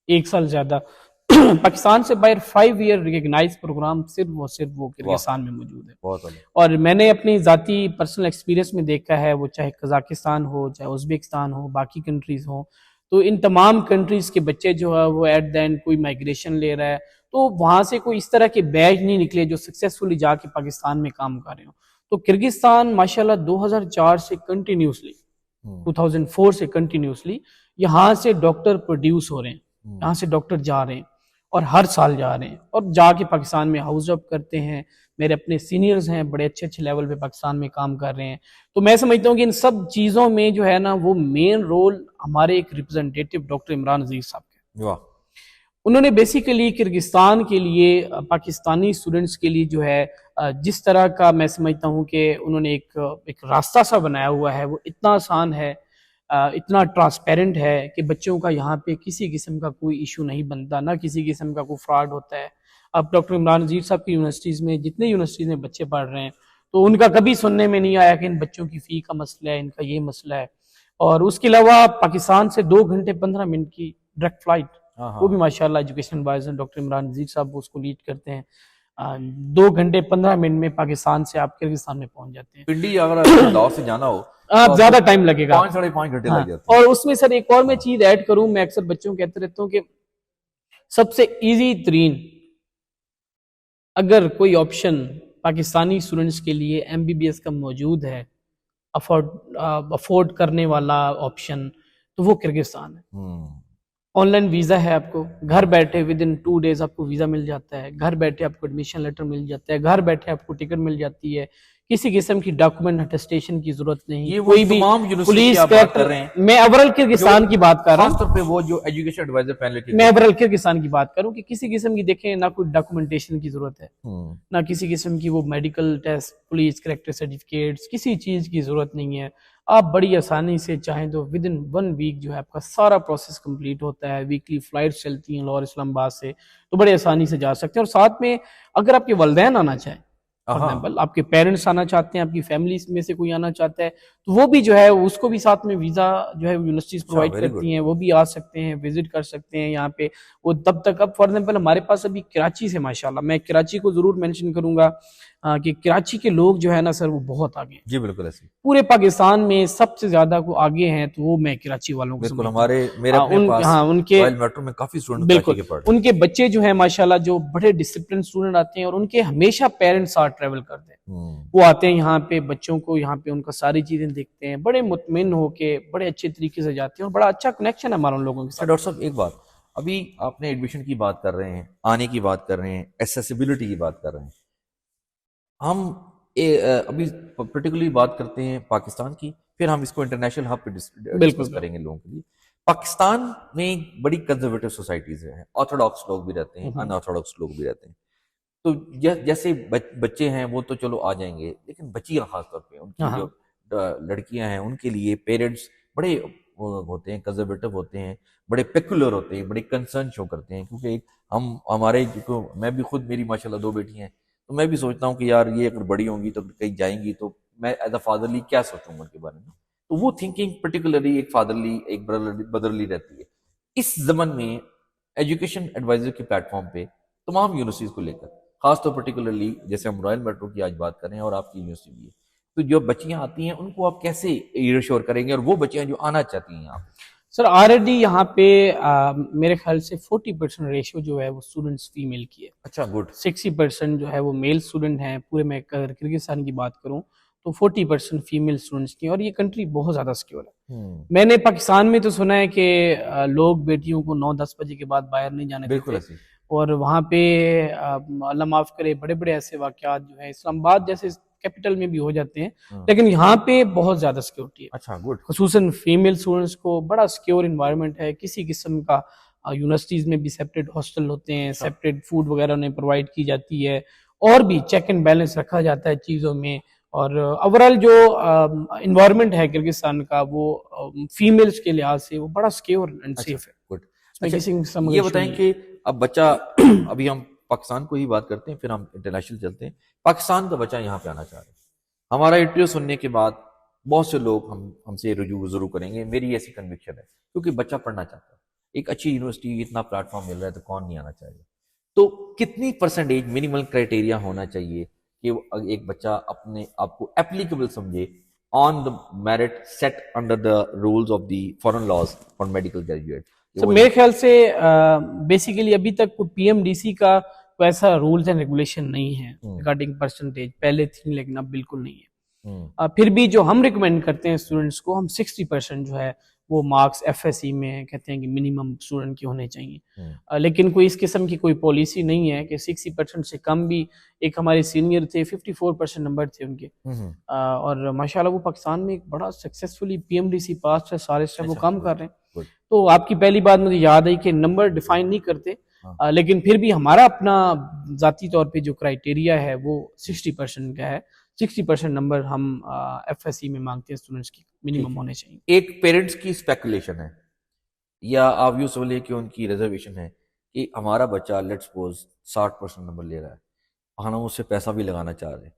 1 سال زیادہ. پاکستان سے باہر 5 ایئر ریکگنائز پروگرام صرف وہ کرغزستان میں موجود ہے. اور میں نے اپنی ذاتی پرسنل ایکسپیرینس میں دیکھا ہے، وہ چاہے قزاقستان ہو، چاہے ازبکستان ہو، باقی کنٹریز ہوں، تو ان تمام کنٹریز کے بچے جو ہے وہ ایٹ دا اینڈ کوئی مائگریشن لے رہا ہے تو وہاں سے کوئی اس طرح کے بیچ نہیں نکلے جو سکسیسفلی جا کے پاکستان میں کام کر رہے ہوں. تو کرغزستان ماشاءاللہ 2004 سے کنٹینیوسلی، 2004 سے کنٹینیوسلی یہاں سے ڈاکٹر پروڈیوس ہو رہے ہیں، یہاں سے ڈاکٹر جا رہے ہیں اور ہر سال جا رہے ہیں اور جا کے پاکستان میں ہاؤس اپ کرتے ہیں. میرے اپنے سینئرز ہیں بڑے اچھے لیول پہ پاکستان میں کام کر رہے ہیں. تو میں سمجھتا ہوں کہ ان سب چیزوں میں جو ہے نا وہ مین رول ہمارے ایک ریپرزنٹیٹیو ڈاکٹر عمران عزیز صاحب کے. انہوں نے بیسیکلی کرغزستان کے لیے، پاکستانی اسٹوڈنٹس کے لیے جو ہے جس طرح کا میں سمجھتا ہوں کہ انہوں نے ایک راستہ سا بنایا ہوا ہے وہ اتنا آسان ہے. اتنا ٹرانسپیرنٹ ہے کہ بچوں کا یہاں پہ کسی قسم کا کوئی ایشو نہیں بنتا، نہ کسی قسم کا کوئی فراڈ ہوتا ہے. اب ڈاکٹر عمران نذیر صاحب کی یونیورسٹیز میں جتنے یونیورسٹیز میں بچے پڑھ رہے ہیں تو ان کا کبھی سننے میں نہیں آیا کہ ان بچوں کی فی کا مسئلہ ہے، ان کا یہ مسئلہ ہے. اور اس کے علاوہ پاکستان سے 2 گھنٹے 15 منٹ کی ڈائریکٹ فلائٹ، وہ بھی ماشاءاللہ education adviser doctor Imran Nazir صاحب اس کو لیڈ کرتے ہیں. 2 گھنٹے 15 منٹ میں پاکستان سے آپ کرغزستان میں پہنچ جاتے ہیں. پنڈی اگر لاہور سے جانا ہو آپ زیادہ ٹائم لگے گا، 5-5.5 گھنٹے لگ جاتے ہیں. اور اس میں سر ایک اور میں چیز ایڈ کروں، میں اکثر بچوں کو کہتے رہتا ہوں کہ سب سے ایزی ترین اگر کوئی آپشن پاکستانی اسٹوڈنٹس کے لیے MBBS کا موجود ہے، افورڈ کرنے والا آپشن، تو وہ کرغزستان ہے. آن لائن ویزا ہے، آپ کو گھر بیٹھے ودن 2 days آپ کو ویزا مل جاتا ہے، گھر بیٹھے آپ کو ایڈمیشن لیٹر مل جاتا ہے، گھر بیٹھے آپ کو ٹکٹ مل جاتی ہے، کسی قسم کی ڈاکومنٹ اٹیسٹیشن کی ضرورت نہیں. یہ کوئی بھی پولیس بات کر رہے ہیں، میں اوورال کرغزستان کی بات کر رہا ہوں، خاص طور پہ وہ جو ایجوکیشن ایڈوائزر پینل کے میں اوورال کرغزستان کی بات کروں کہ کسی قسم کی دیکھیں نہ کوئی ڈاکومنٹیشن کی ضرورت ہے، نہ کسی قسم کی وہ medical test, police character certificates, کسی چیز کی ضرورت نہیں ہے. آپ بڑی آسانی سے چاہیں تو ودن 1 week جو ہے آپ کا سارا پروسیس کمپلیٹ ہوتا ہے. ویکلی فلائٹس چلتی ہیں لاہور اسلام آباد سے، تو بڑے آسانی سے جا سکتے ہیں. اور ساتھ میں اگر آپ کے والدین آنا چاہیں، فار ایگزامپل آپ کے پیرنٹس آنا چاہتے ہیں، آپ کی فیملی میں سے کوئی آنا چاہتا ہے، تو وہ بھی جو ہے اس کو بھی ساتھ میں ویزا جو ہے یونیورسٹیز پرووائڈ کرتی ہیں، وہ بھی آ سکتے ہیں، وزٹ کر سکتے ہیں یہاں پہ. وہ تب تک اب فار ایگزامپل ہمارے پاس ابھی کراچی سے ماشاءاللہ، میں کراچی کو ضرور مینشن کروں گا کہ کراچی کے لوگ جو ہے نا سر وہ بہت آگے ہیں. جی بالکل ایسے پورے پاکستان میں سب سے زیادہ کو آگے ہیں تو وہ میں کراچی والوں کو بالکل. ہمارے میرے اپنے پاس ان کے رائل میٹرو میں کافی اسٹوڈنٹ کراچی کے پڑھ رہے ہیں. ان کے بچے جو ہیں ماشاءاللہ جو بڑے ڈسپلن اسٹوڈنٹ آتے ہیں، اور ان کے ہمیشہ پیرنٹس ساتھ ٹریول کرتے ہیں. وہ آتے ہیں یہاں پہ بچوں کو یہاں پہ ان کا ساری چیزیں دیکھتے ہیں، بڑے مطمئن ہو کے بڑے اچھے طریقے سے جاتے ہیں، اور بڑا اچھا کنیکشن ہے ہمارا ان لوگوں کے ساتھ. ڈاکٹر صاحب ایک بات، ابھی آپ نے ایڈمیشن کی بات کر رہے ہیں، آنے کی بات کر رہے ہیں، ایکسیسیبلٹی کی بات کر رہے ہیں. ہم ابھی پرٹیکولرلی بات کرتے ہیں پاکستان کی، پھر ہم اس کو انٹرنیشنل ہب پہ ڈسکس کریں گے لوگوں کے لیے. پاکستان میں بڑی کنزرویٹو سوسائٹیز ہیں، آرتھوڈاکس لوگ بھی رہتے ہیں، ان آرتھوڈاکس لوگ بھی رہتے ہیں. تو جیسے بچے ہیں وہ تو چلو آ جائیں گے، لیکن بچیاں خاص طور پہ ان کی جو لڑکیاں ہیں ان کے لیے پیرنٹس بڑے ہوتے ہیں، کنزرویٹو ہوتے ہیں، بڑے پیکولر ہوتے ہیں، بڑے کنسرن شو کرتے ہیں. کیونکہ ہمارے میں بھی خود، میری ماشاءاللہ 2 بیٹی ہیں، تو میں بھی سوچتا ہوں کہ یار یہ اگر بڑی ہوں گی تو کہیں جائیں گی تو میں ایز اے فادرلی کیا سوچوں گا ان کے بارے میں. تو وہ تھنکنگ پرٹیکولرلی ایک فادرلی، ایک بردرلی رہتی ہے. اس زمن میں ایجوکیشن ایڈوائزر کے پلیٹ فارم پہ تمام یونیورسٹیز کو لے کر، خاص طور پرٹیکولرلی جیسے ہم رائل میٹرو کی آج بات کریں اور آپ کی یونیورسٹی بھی ہے، تو جو بچیاں آتی ہیں ان کو آپ کیسے ریشور کریں گے، اور وہ بچیاں جو آنا چاہتی ہیں آپ؟ سر آلریڈی یہاں پہ میرے خیال سے 40% ریشو جو ہے وہ اسٹوڈنٹس فیمیل کی ہے. اچھا گڈ. 60% جو ہے وہ میل اسٹوڈنٹ ہیں. پورے میں اگر کرغزستان کی بات کروں تو 40% فیمیل اسٹوڈنٹس کی، اور یہ کنٹری بہت زیادہ سیکیور ہے. میں نے پاکستان میں تو سنا ہے کہ لوگ بیٹیوں کو 9-10 بجے کے بعد باہر نہیں جانے دیتے، اور وہاں پہ اللہ معاف کرے بڑے بڑے ایسے واقعات جو ہیں اسلام آباد جیسے کیپٹل میں بھی ہو جاتے ہیں، لیکن یہاں پہ بہت زیادہ سیکیورٹی ہے. اچھا گڈ. خصوصاً فیمیل اسٹوڈنٹس کو بڑا سیکیور انوائرمنٹ ہے. کسی قسم کا یونیورسٹیز میں بھی سیپریٹ ہاسٹل ہوتے ہیں، سیپریٹ فوڈ وغیرہ انہیں پرووائڈ کی جاتی ہے، اور بھی چیک اینڈ بیلنس رکھا جاتا ہے چیزوں میں. اور اوورال جو انوائرمنٹ ہے کرغزستان کا وہ فیمیلز کے لحاظ سے وہ بڑا سیکیور اینڈ سیف ہے. یہ بتائیں کہ اب بچہ ابھی ہم پاکستان کو ہی بات کرتے ہیں، پھر ہم انٹرنیشنل چلتے ہیں. پاکستان کا بچہ یہاں پہ آنا چاہ رہے ہیں، ہمارا انٹرویو سننے کے بعد بہت سے لوگ ہم سے رجوع ضرور کریں گے. میری ایسی کنوکشن ہے، کیونکہ بچہ پڑھنا چاہتا ہے. ایک اچھی یونیورسٹی، اتنا پلیٹ فارم مل رہا ہے تو کون نہیں آنا چاہیے. تو کتنی پرسنٹیج منیمل کرائٹیریا ہونا چاہیے کہ ایک بچہ اپنے آپ کو اپلیکیبل سمجھے on the merit seat under the rules of the foreign laws for medical graduate? میرے خیال سے بیسیکلی ابھی تک کوئی PMDC کا کوئی ایسا رولز اینڈ ریگولیشن نہیں ہے ریگارڈنگ پرسنٹیج. پہلے تھی لیکن اب بالکل نہیں ہے. پھر بھی جو ہم ریکمینڈ کرتے ہیں اسٹوڈنٹس کو، ہم 60% جو ہے وہ مارکس FSE میں کہتے ہیں کہ منیمم اسٹوڈنٹ کے ہونے چاہیے. لیکن کوئی اس قسم کی کوئی پالیسی نہیں ہے کہ 60% سے کم بھی. ایک ہمارے سینئر تھے 54% نمبر تھے ان کے، اور ماشاءاللہ وہ پاکستان میں ایک بڑا سکسیسفلی PMDC پاس ہے، سارے اسٹیپ وہ کام کر رہے ہیں. تو آپ کی پہلی بات مجھے یاد آئی کہ نمبر ڈیفائن نہیں کرتے، لیکن پھر بھی ہمارا اپنا ذاتی طور پہ جو کرائٹیریا ہے وہ 60% کا ہے. 60% نمبر ہم ایف ایس سی میں مانگتے ہیں اسٹوڈنٹس کی منیمم ہونے چاہیے. ایک پیرنٹس کی اسپیکولیشن ہے یا آپ یوں سمجھ لیں کہ ان کی ریزرویشن ہے کہ ہمارا بچہ لیٹ سپوز 60% نمبر لے رہا ہے، ہم اس سے پیسہ بھی لگانا چاہ رہے ہیں،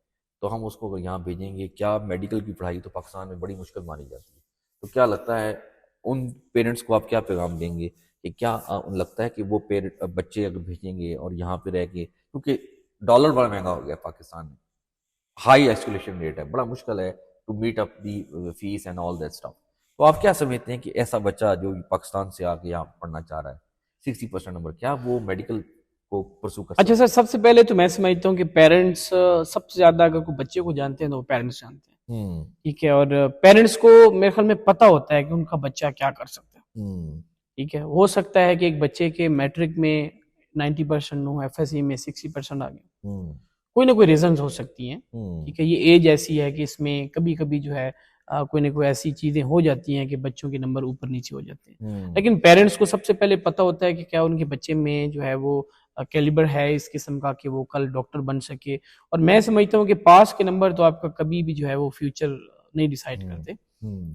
تو ہم اس کو یہاں بھیجیں گے کیا؟ میڈیکل کی پڑھائی تو پاکستان میں بڑی مشکل مانی جاتی ہے. تو کیا لگتا ہے ان پیرنٹس کو آپ کیا پیغام دیں گے کہ کیا لگتا ہے کہ وہ بچے اگر بھیجیں گے اور یہاں پہ رہ کے، کیونکہ ڈالر بڑا مہنگا ہو گیا پاکستان میں، ہائی ایسکولیشن ریٹ ہے، بڑا مشکل ہے to meet up the face and all that stuff. تو آپ کیا سمجھتے ہیں کہ ایسا بچہ جو پاکستان سے آ کے یہاں پڑھنا چاہ رہا ہے 60% نمبر، کیا وہ میڈیکل کو پرسو کر سکتا اچھا سر، سب سے پہلے تو میں سمجھتا ہوں کہ پیرنٹس سب سے زیادہ اگر کوئی بچے کو جانتے ہیں تو وہ پیرنٹس جانتے ہیں. ٹھیک ہے، اور پیرنٹس کو میرے خیال میں پتہ ہوتا ہے کہ ان کا بچہ کیا کر سکتا ہے. ٹھیک ہے، ہو سکتا ہے کہ ایک بچے کے میٹرک میں 90% ہو، ایف ایس سی میں 60% آ گئے، کوئی نہ کوئی ریزنز ہو سکتی ہیں. ٹھیک ہے، یہ ایج ایسی ہے کہ اس میں کبھی کبھی جو ہے کوئی نہ کوئی ایسی چیزیں ہو جاتی ہیں کہ بچوں کے نمبر اوپر نیچے ہو جاتے ہیں. لیکن پیرنٹس کو سب سے پہلے پتہ ہوتا ہے کہ کیا ان کے بچے میں جو ہے وہ کیلیبر ہے اس قسم کا کہ وہ کل ڈاکٹر بن سکے. اور میں سمجھتا ہوں کہ پاس کے نمبر تو آپ کا کبھی بھی جو ہے وہ فیوچر نہیں ڈیسائیڈ کرتے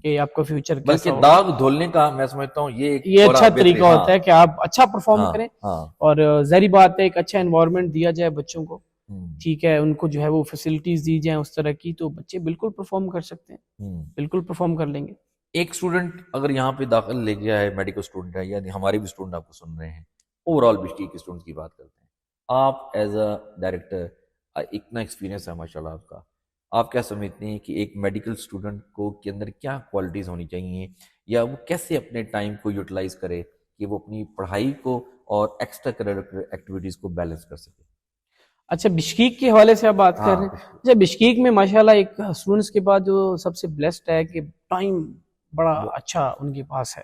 کہ آپ کا فیوچر کیسا بلکہ ہوگا. داغ دھولنے کا میں سمجھتا ہوں یہ اچھا طریقہ ہوتا ہے کہ آپ اچھا پرفارم کریں، اور ظاہری بات ہے ایک اچھا انوائرمنٹ دیا جائے بچوں کو، ٹھیک ہے، ان کو جو ہے وہ فیسلٹیز دی جائیں اس طرح کی، تو بچے بالکل پرفارم کر سکتے ہیں، بالکل پرفارم کر لیں گے. ایک اسٹوڈنٹ اگر یہاں پہ داخل لے گیا ہے، میڈیکل اسٹوڈنٹ ہے، یعنی ہمارے بھی اسٹوڈنٹ آپ کو سن رہے ہیں، اوور آل بشٹی کے اسٹوڈنٹ کی بات کرتے ہیں، آپ ایز اے ڈائریکٹر اتنا ایکسپیرینس ہے ماشاء اللہ آپ کا، آپ کیا سمجھتے ہیں کہ ایک میڈیکل اسٹوڈنٹ کو کے اندر کیا کوالٹیز ہونی چاہیے، یا وہ کیسے اپنے ٹائم کو یوٹیلائز کرے کہ وہ اپنی پڑھائی کو اور ایکسٹرا کریکولر ایکٹیویٹیز کو بیلنس کر سکے؟ اچھا، بشکیک کے حوالے سے آپ بات کر رہے ہیں. اچھا، بشکیک میں ماشاءاللہ ایک اسٹوڈنٹس کے بعد جو سب سے بلیسڈ ہے کہ ٹائم بڑا اچھا ان کے پاس ہے،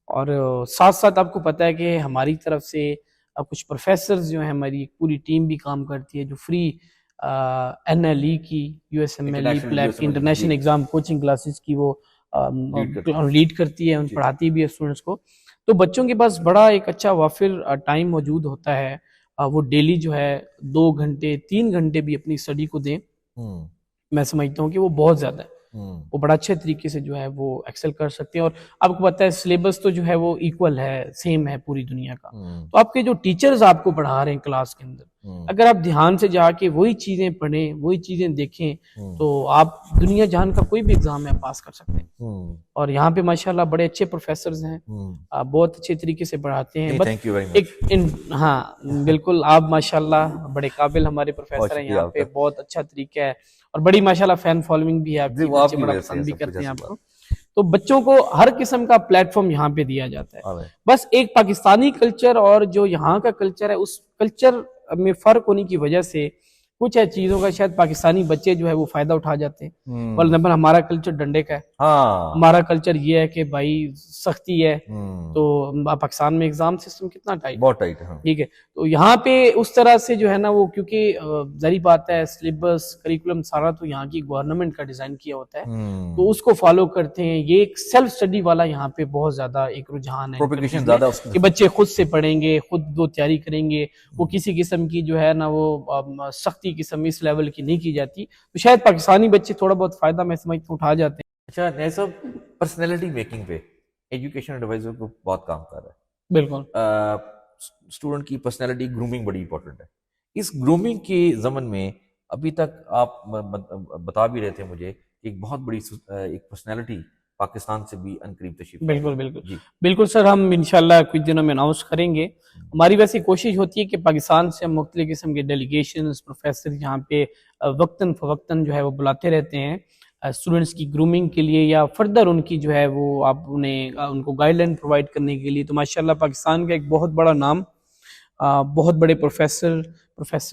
اور ساتھ ساتھ آپ کو پتہ ہے کہ ہماری طرف سے کچھ پروفیسرز جو ہیں، ہماری پوری ٹیم بھی کام کرتی ہے جو فری این ایل ای کی، U S M L E PLAB کی، انٹرنیشنل ایگزام کوچنگ کلاسز کی وہ لیڈ کرتی ہے، ان پڑھاتی بھی ہے اسٹوڈنٹس کو. تو بچوں کے پاس بڑا ایک اچھا وافر ٹائم موجود ہوتا ہے، وہ ڈیلی جو ہے 2 گھنٹے 3 گھنٹے بھی اپنی اسٹڈی کو دیں. میں سمجھتا ہوں کہ وہ بہت زیادہ ہے، وہ بڑا اچھے طریقے سے جو ہے وہ ایکسل کر سکتے ہیں. اور آپ کو پتہ ہے سلیبس تو جو ہے وہ ایکول ہے، سیم ہے پوری دنیا کا. تو آپ کے جو ٹیچرز آپ کو پڑھا رہے ہیں کلاس کے اندر، اگر آپ دھیان سے جا کے وہی چیزیں پڑھیں، وہی چیزیں دیکھیں، تو آپ دنیا جہان کا کوئی بھی ایگزام میں پاس کر سکتے ہیں. اور یہاں پہ ماشاءاللہ بڑے اچھے پروفیسرز ہیں، بہت اچھے طریقے سے پڑھاتے ہیں. ہاں بالکل، آپ ماشاءاللہ بڑے قابل ہمارے پروفیسر ہیں یہاں پہ، بہت اچھا طریقہ ہے، اور بڑی ماشاءاللہ فین فالوئنگ بھی ہے آپ کی، بچے بڑا پسند بھی کرتے ہیں آپ کو. تو بچوں کو ہر قسم کا پلیٹ فارم یہاں پہ دیا جاتا ہے. بس ایک پاکستانی کلچر اور جو یہاں کا کلچر ہے، اس کلچر میں فرق ہونے کی وجہ سے کچھ ہے چیزوں کا شاید پاکستانی بچے جو ہے وہ فائدہ اٹھا جاتے ہیں. فار ایگزامپل ہمارا کلچر ڈنڈے کا ہے، ہمارا کلچر یہ ہے کہ بھائی سختی ہے. تو پاکستان میں ایگزام سسٹم کتنا ٹائٹ، بہت ٹائٹ ہے، ٹھیک ہے. تو یہاں پہ اس طرح سے جو ہے نا وہ، کیونکہ ظاہری بات ہے سلیبس کریکولم سارا تو یہاں کی گورنمنٹ کا ڈیزائن کیا ہوتا ہے، تو اس کو فالو کرتے ہیں. یہ ایک سیلف اسٹڈی والا یہاں پہ بہت زیادہ ایک رجحان ہے کہ بچے خود سے پڑھیں گے، خود وہ تیاری کریں گے. وہ کسی قسم کی جو ہے نا وہ سختی قسم اس لیول کی نہیں کی جاتی. تو شاید پاکستانی بچے تھوڑا بہت فائدہ میں سمجھتا ہوں اٹھا جاتے ہیں. اچھا نیا صاحب، پرسنالٹی میکنگ پہ ایجوکیشن ایڈوائزر کو بہت کام کر رہا ہے. بالکل، اسٹوڈنٹ کی پرسنالٹی گرومنگ بڑی امپورٹنٹ ہے. اس گرومنگ کے ضمن میں ابھی تک آپ بتا بھی رہے تھے مجھے کہ ایک بہت بڑی ایک پرسنالٹی پاکستان سے بھی عنقریب تشریف. بالکل سر، ہم انشاءاللہ کچھ دنوں میں اناؤنس کریں گے. ہماری ویسے کوشش ہوتی ہے کہ پاکستان سے ہم مختلف قسم کے ڈیلیگیشنز، پروفیسر یہاں پہ وقتاً فوقتاً جو ہے وہ بلاتے رہتے ہیں اسٹوڈنٹس کی گرومنگ کے لیے، یا فردر ان کی جو ہے وہ آپ ان کو گائیڈ لائن پرووائڈ کرنے کے لیے. تو ماشاءاللہ پاکستان کا ایک بہت بڑا نام، بہت بڑے پروفیسر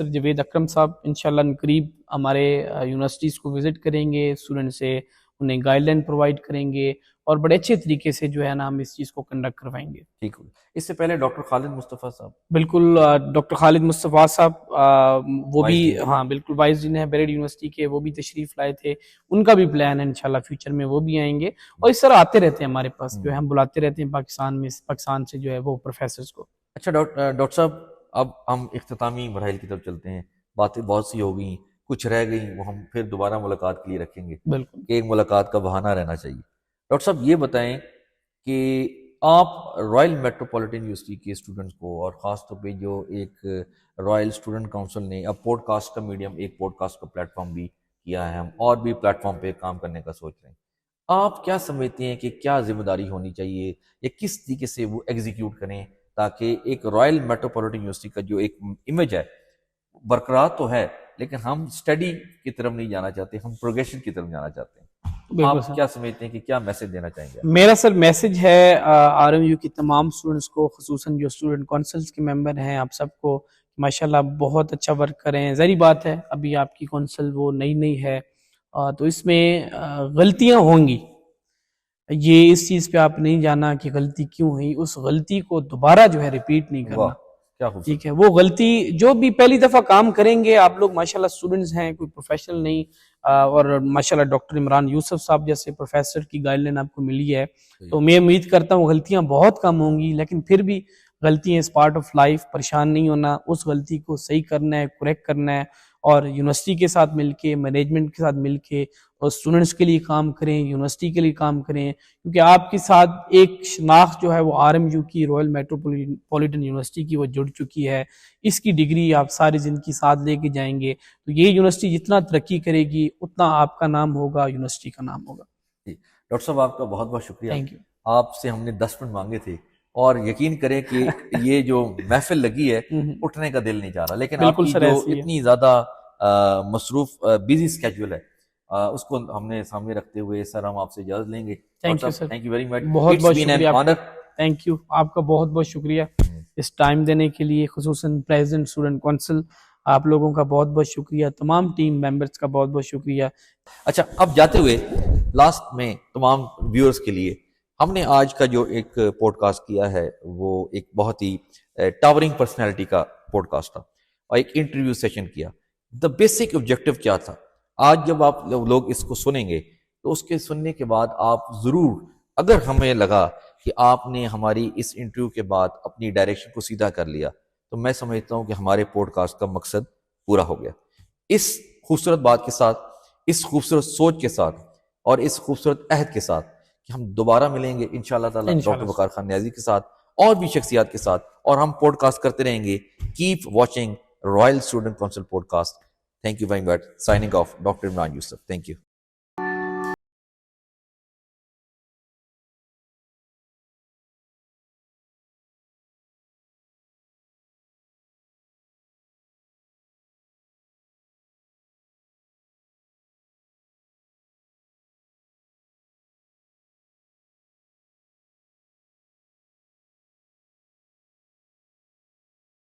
جاوید اکرم صاحب انشاءاللہ قریب ہمارے یونیورسٹیز کو وزٹ کریں گے، اسٹوڈنٹ سے انہیں گائیڈ لائن پرووائڈ کریں گے، اور بڑے اچھے طریقے سے جو ہے نا ہم اس چیز کو کنڈکٹ کروائیں گے. ٹھیک. اس سے پہلے ڈاکٹر خالد مصطفیٰ صاحب، بالکل ڈاکٹر خالد مصطفیٰ صاحب وہ بھی، ہاں بالکل، وائس ڈین ہے بیریڈ یونیورسٹی کے، وہ بھی تشریف لائے تھے. ان کا بھی پلان ہے انشاءاللہ فیوچر میں وہ بھی آئیں گے. اور اس طرح آتے رہتے ہیں ہمارے پاس، جو ہے ہم بلاتے رہتے ہیں پاکستان سے جو ہے وہ پروفیسرز کو. اچھا ڈاکٹر صاحب، اب ہم اختتامی مراحل کی طرف چلتے ہیں. باتیں بہت سی ہو گئیں کچھ رہ گئی وہ ہم پھر دوبارہ ملاقات کے لیے رکھیں گے، بالکل. کہ ایک ملاقات کا بہانہ رہنا چاہیے. ڈاکٹر صاحب یہ بتائیں کہ آپ رائل میٹروپولیٹن یونیورسٹی کے اسٹوڈنٹس کو، اور خاص طور پہ جو ایک رائل اسٹوڈنٹ کونسل نے اب پوڈ کاسٹ کا میڈیم، ایک پوڈ کاسٹ کا پلیٹ فارم بھی کیا ہے، ہم اور بھی پلیٹ فارم پہ کام کرنے کا سوچ رہے ہیں، آپ کیا سمجھتے ہیں کہ کیا ذمہ داری ہونی چاہیے یا کس طریقے سے وہ ایگزیکیوٹ کریں تاکہ ایک رائل میٹروپولیٹن یونیورسٹی کا جو ایک امیج ہے برقرار تو ہے، لیکن ہم اسٹڈی کی طرف نہیں جانا چاہتے، ہم پروگریشن کی طرف جانا چاہتے ہیں. آپ کیا سمجھتے ہیں کہ کیا میسج دینا چاہیں گے؟ میرا سر میسج ہے آر ایم یو کی تمام اسٹوڈنٹس کو، خصوصاً جو اسٹوڈنٹ کونسلس کے ممبر ہیں، آپ سب کو ماشاءاللہ بہت اچھا ورک کریں. ظاہری بات ہے ابھی آپ کی کونسل وہ نئی ہے، تو اس میں غلطیاں ہوں گی. یہ اس چیز پہ آپ نہیں جانا کہ غلطی کیوں ہوئی، اس غلطی کو دوبارہ جو ہے ریپیٹ نہیں کرنا. ٹھیک ہے، وہ غلطی جو بھی پہلی دفعہ کام کریں گے آپ لوگ ماشاءاللہ اسٹوڈنٹس ہیں، کوئی پروفیشنل نہیں، اور ماشاءاللہ ڈاکٹر عمران یوسف صاحب جیسے پروفیسر کی گائیڈ لائن آپ کو ملی ہے، تو میں امید کرتا ہوں غلطیاں بہت کم ہوں گی، لیکن پھر بھی غلطیاں اس پارٹ آف لائف، پریشان نہیں ہونا، اس غلطی کو صحیح کرنا ہے، کریکٹ کرنا ہے، اور یونیورسٹی کے ساتھ مل کے، مینجمنٹ کے ساتھ مل کے، اور اسٹوڈنٹس کے لیے کام کریں، یونیورسٹی کے لیے کام کریں، کیونکہ آپ کے ساتھ ایک شناخت جو ہے وہ آر ایم یو کی، رائل میٹروپولیٹن یونیورسٹی کی، وہ جڑ چکی ہے. اس کی ڈگری آپ ساری زندگی ساتھ لے کے جائیں گے، تو یہ یونیورسٹی جتنا ترقی کرے گی اتنا آپ کا نام ہوگا، یونیورسٹی کا نام ہوگا. ڈاکٹر صاحب آپ کا بہت بہت شکریہ. Thank you. آپ سے ہم نے 10 منٹ مانگے تھے، اور یقین کریں کہ یہ جو محفل لگی ہے اٹھنے کا دل نہیں چاہ رہا، لیکن آپ کی جو اتنی زیادہ مصروف بیزی اسکیجول ہے اس کو ہم نے سامنے رکھتے ہوئے سر ہم آپ سے اجازت لیں گے. Thank you sir, thank you very much, بہت بہت شکریہ. تھینک یو، آپ کا بہت بہت شکریہ اس ٹائم دینے کے لیے، خصوصاً پریزیڈنٹ اسٹوڈنٹ کونسل آپ لوگوں کا بہت بہت شکریہ، تمام ٹیم ممبرس کا بہت بہت شکریہ. اچھا، اب جاتے ہوئے لاسٹ میں تمام ویورز کے لیے ہم نے آج کا جو ایک پوڈ کاسٹ کیا ہے وہ ایک بہت ہی ٹاورنگ پرسنالٹی کا پوڈ کاسٹ تھا، اور ایک انٹرویو سیشن کیا. دا بیسک آبجیکٹو کیا تھا؟ آج جب آپ لوگ اس کو سنیں گے تو اس کے سننے کے بعد آپ ضرور، اگر ہمیں لگا کہ آپ نے ہماری اس انٹرویو کے بعد اپنی ڈائریکشن کو سیدھا کر لیا، تو میں سمجھتا ہوں کہ ہمارے پوڈ کاسٹ کا مقصد پورا ہو گیا. اس خوبصورت بات کے ساتھ، اس خوبصورت سوچ کے ساتھ، اور اس خوبصورت عہد کے ساتھ کہ ہم دوبارہ ملیں گے انشاءاللہ تعالیٰ ڈاکٹر وقار خان نیازی کے ساتھ اور بھی شخصیات کے ساتھ، اور ہم پوڈ کاسٹ کرتے رہیں گے. Keep watching royal student council podcast. Thank you very much. Signing off, Dr. Imran Yusuf. Thank you.